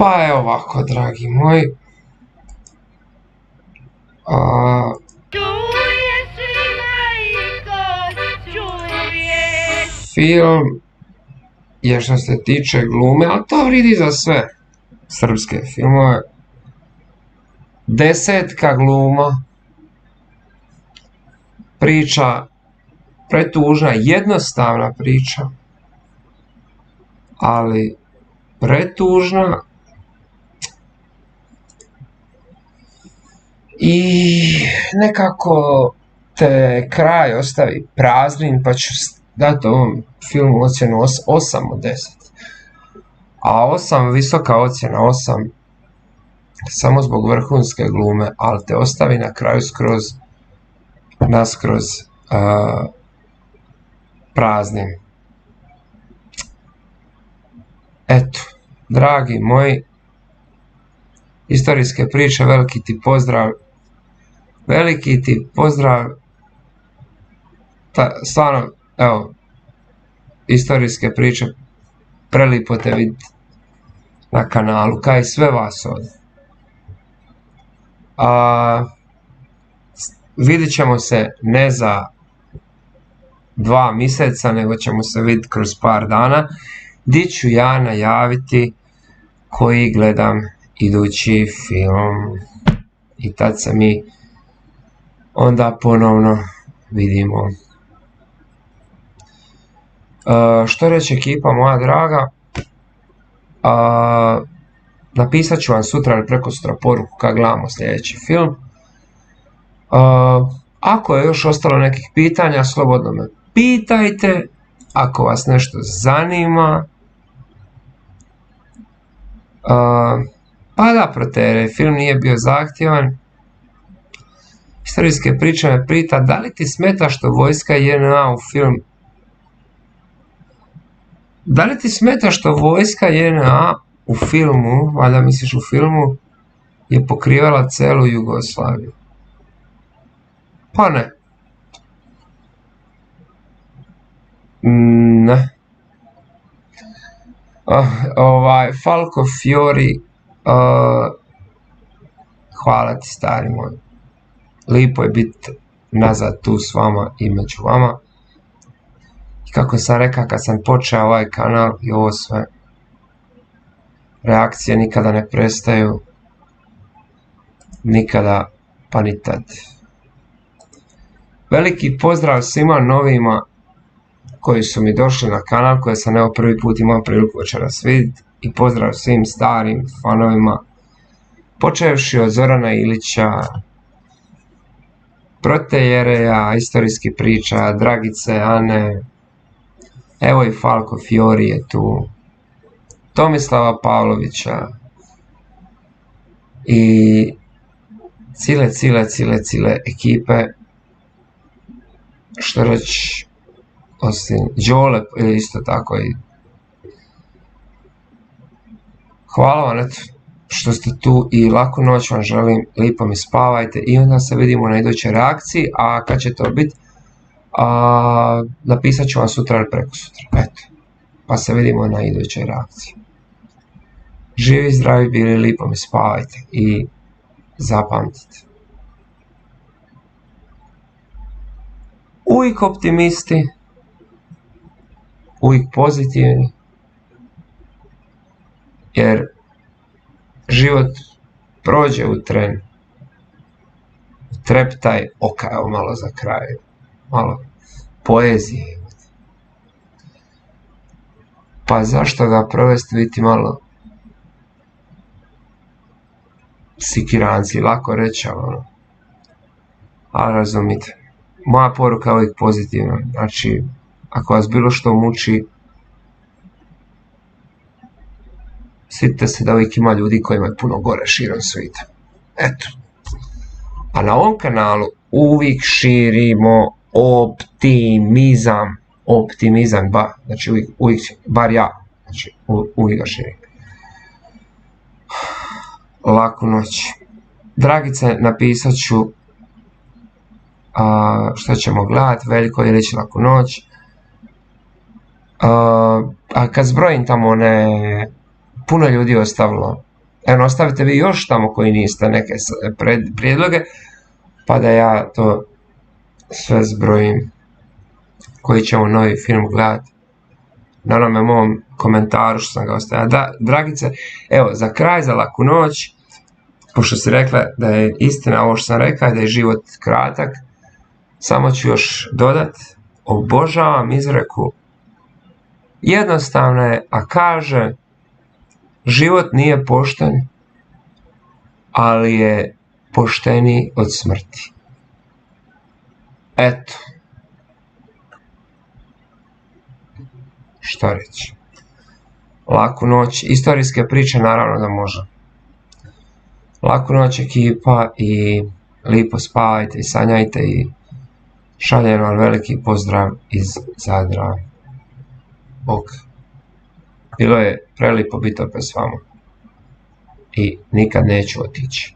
Pa evo ovako, dragi moji. Film je što se tiče glume, ali to vridi za sve srpske filmove. 10 gluma. Priča pretužna, jednostavna priča, ali pretužna. I nekako te kraj ostavi praznim, pa ću dati ovom filmu ocjenu 8 od 10. A 8, visoka ocjena, 8 samo zbog vrhunske glume, ali te ostavi na kraju naskroz praznim. Eto, dragi moji, istorijske priče, veliki ti pozdrav. Veliki ti pozdrav. Stvarno, evo, istorijske priče, prelipo te vidjeti na kanalu, kao i sve vas ovdje. Vidjet ćemo se ne za 2 mjeseca, nego ćemo se vidjeti kroz par dana, gdje ću ja najaviti koji gledam idući film. I tad se mi onda ponovno vidimo. Što reče ekipa moja draga? Napisat ću vam sutra ili prekosutra poruku kad gledamo sljedeći film. Ako je još ostalo nekih pitanja, slobodno me pitajte. Ako vas nešto zanima. Pa da, protere, film nije bio zahtjevan. Istorijske priče me pita, da li ti smeta što vojska JNA u film... Da li ti smeta što vojska JNA u filmu, valjda misliš u filmu, je pokrivala celu Jugoslaviju? Pa ne. Ne. Falco Fiori, hvala ti stari moj. Lipo je biti nazad tu s vama i među vama. I kako sam rekao kad sam počeo ovaj kanal i ovo sve, reakcije nikada ne prestaju, nikada pa ni tad. Veliki pozdrav svima novima koji su mi došli na kanal, koje sam evo prvi put imao priliku večeras vidjeti, i pozdrav svim starim fanovima, počevši od Zorana Ilića, Prote Jereja, istorijskih priča, Dragice, Ane, evo i Falco Fiori je tu, Tomislava Pavlovića i cile ekipe, što reći, osim Đole isto tako. I hvala vam eto što ste tu i laku noć vam želim, lipo mi spavajte i onda se vidimo na idućoj reakciji, a kad će to biti, napisat ću vam sutra ili prekosutra, eto, pa se vidimo na idućoj reakciji. Živi, zdravi bili, lipo mi spavajte i zapamtite. Uvijek optimisti, uvijek pozitivni, jer život prođe u tren. Treptaj oka, evo malo za kraj, malo poezije. pa zašto ga provesti biti malo sikiranci, lako reći, ali razumite. Moja poruka je uvijek pozitivna, znači, ako vas bilo što muči, sjetite se da uvijek ima ljudi kojima je puno gore širom svijeta. Eto. A na ovom kanalu uvijek širimo optimizam. Optimizam, znači uvijek, bar ja, znači uvijek ga širim. Laku noć. Dragice, napisat ću što ćemo gledati, Veljko Ilić, Laku noć. A kad zbrojim tamo puno ljudi ostavilo. Evo, ostavite vi još tamo koji niste neke prijedloge, pa da ja to sve zbrojim. Koji ćemo novi film gledati. Na onome mom komentaru što sam ga ostavio. Da, Dragice, evo, za kraj, za Laku noć, pošto si rekla da je istina ovo što sam rekla, da je život kratak, samo ću još dodat, obožavam izreku, jednostavno je, a kaže, život nije pošten, ali je pošteniji od smrti. Eto. Što reći? Laku noć, istorijske priče naravno da može. Laku noć ekipa i lipo spavajte i sanjajte i šaljem vam veliki pozdrav iz Zadra. Bog. Bilo je prelipo biti opet s vama. I nikad neću otići.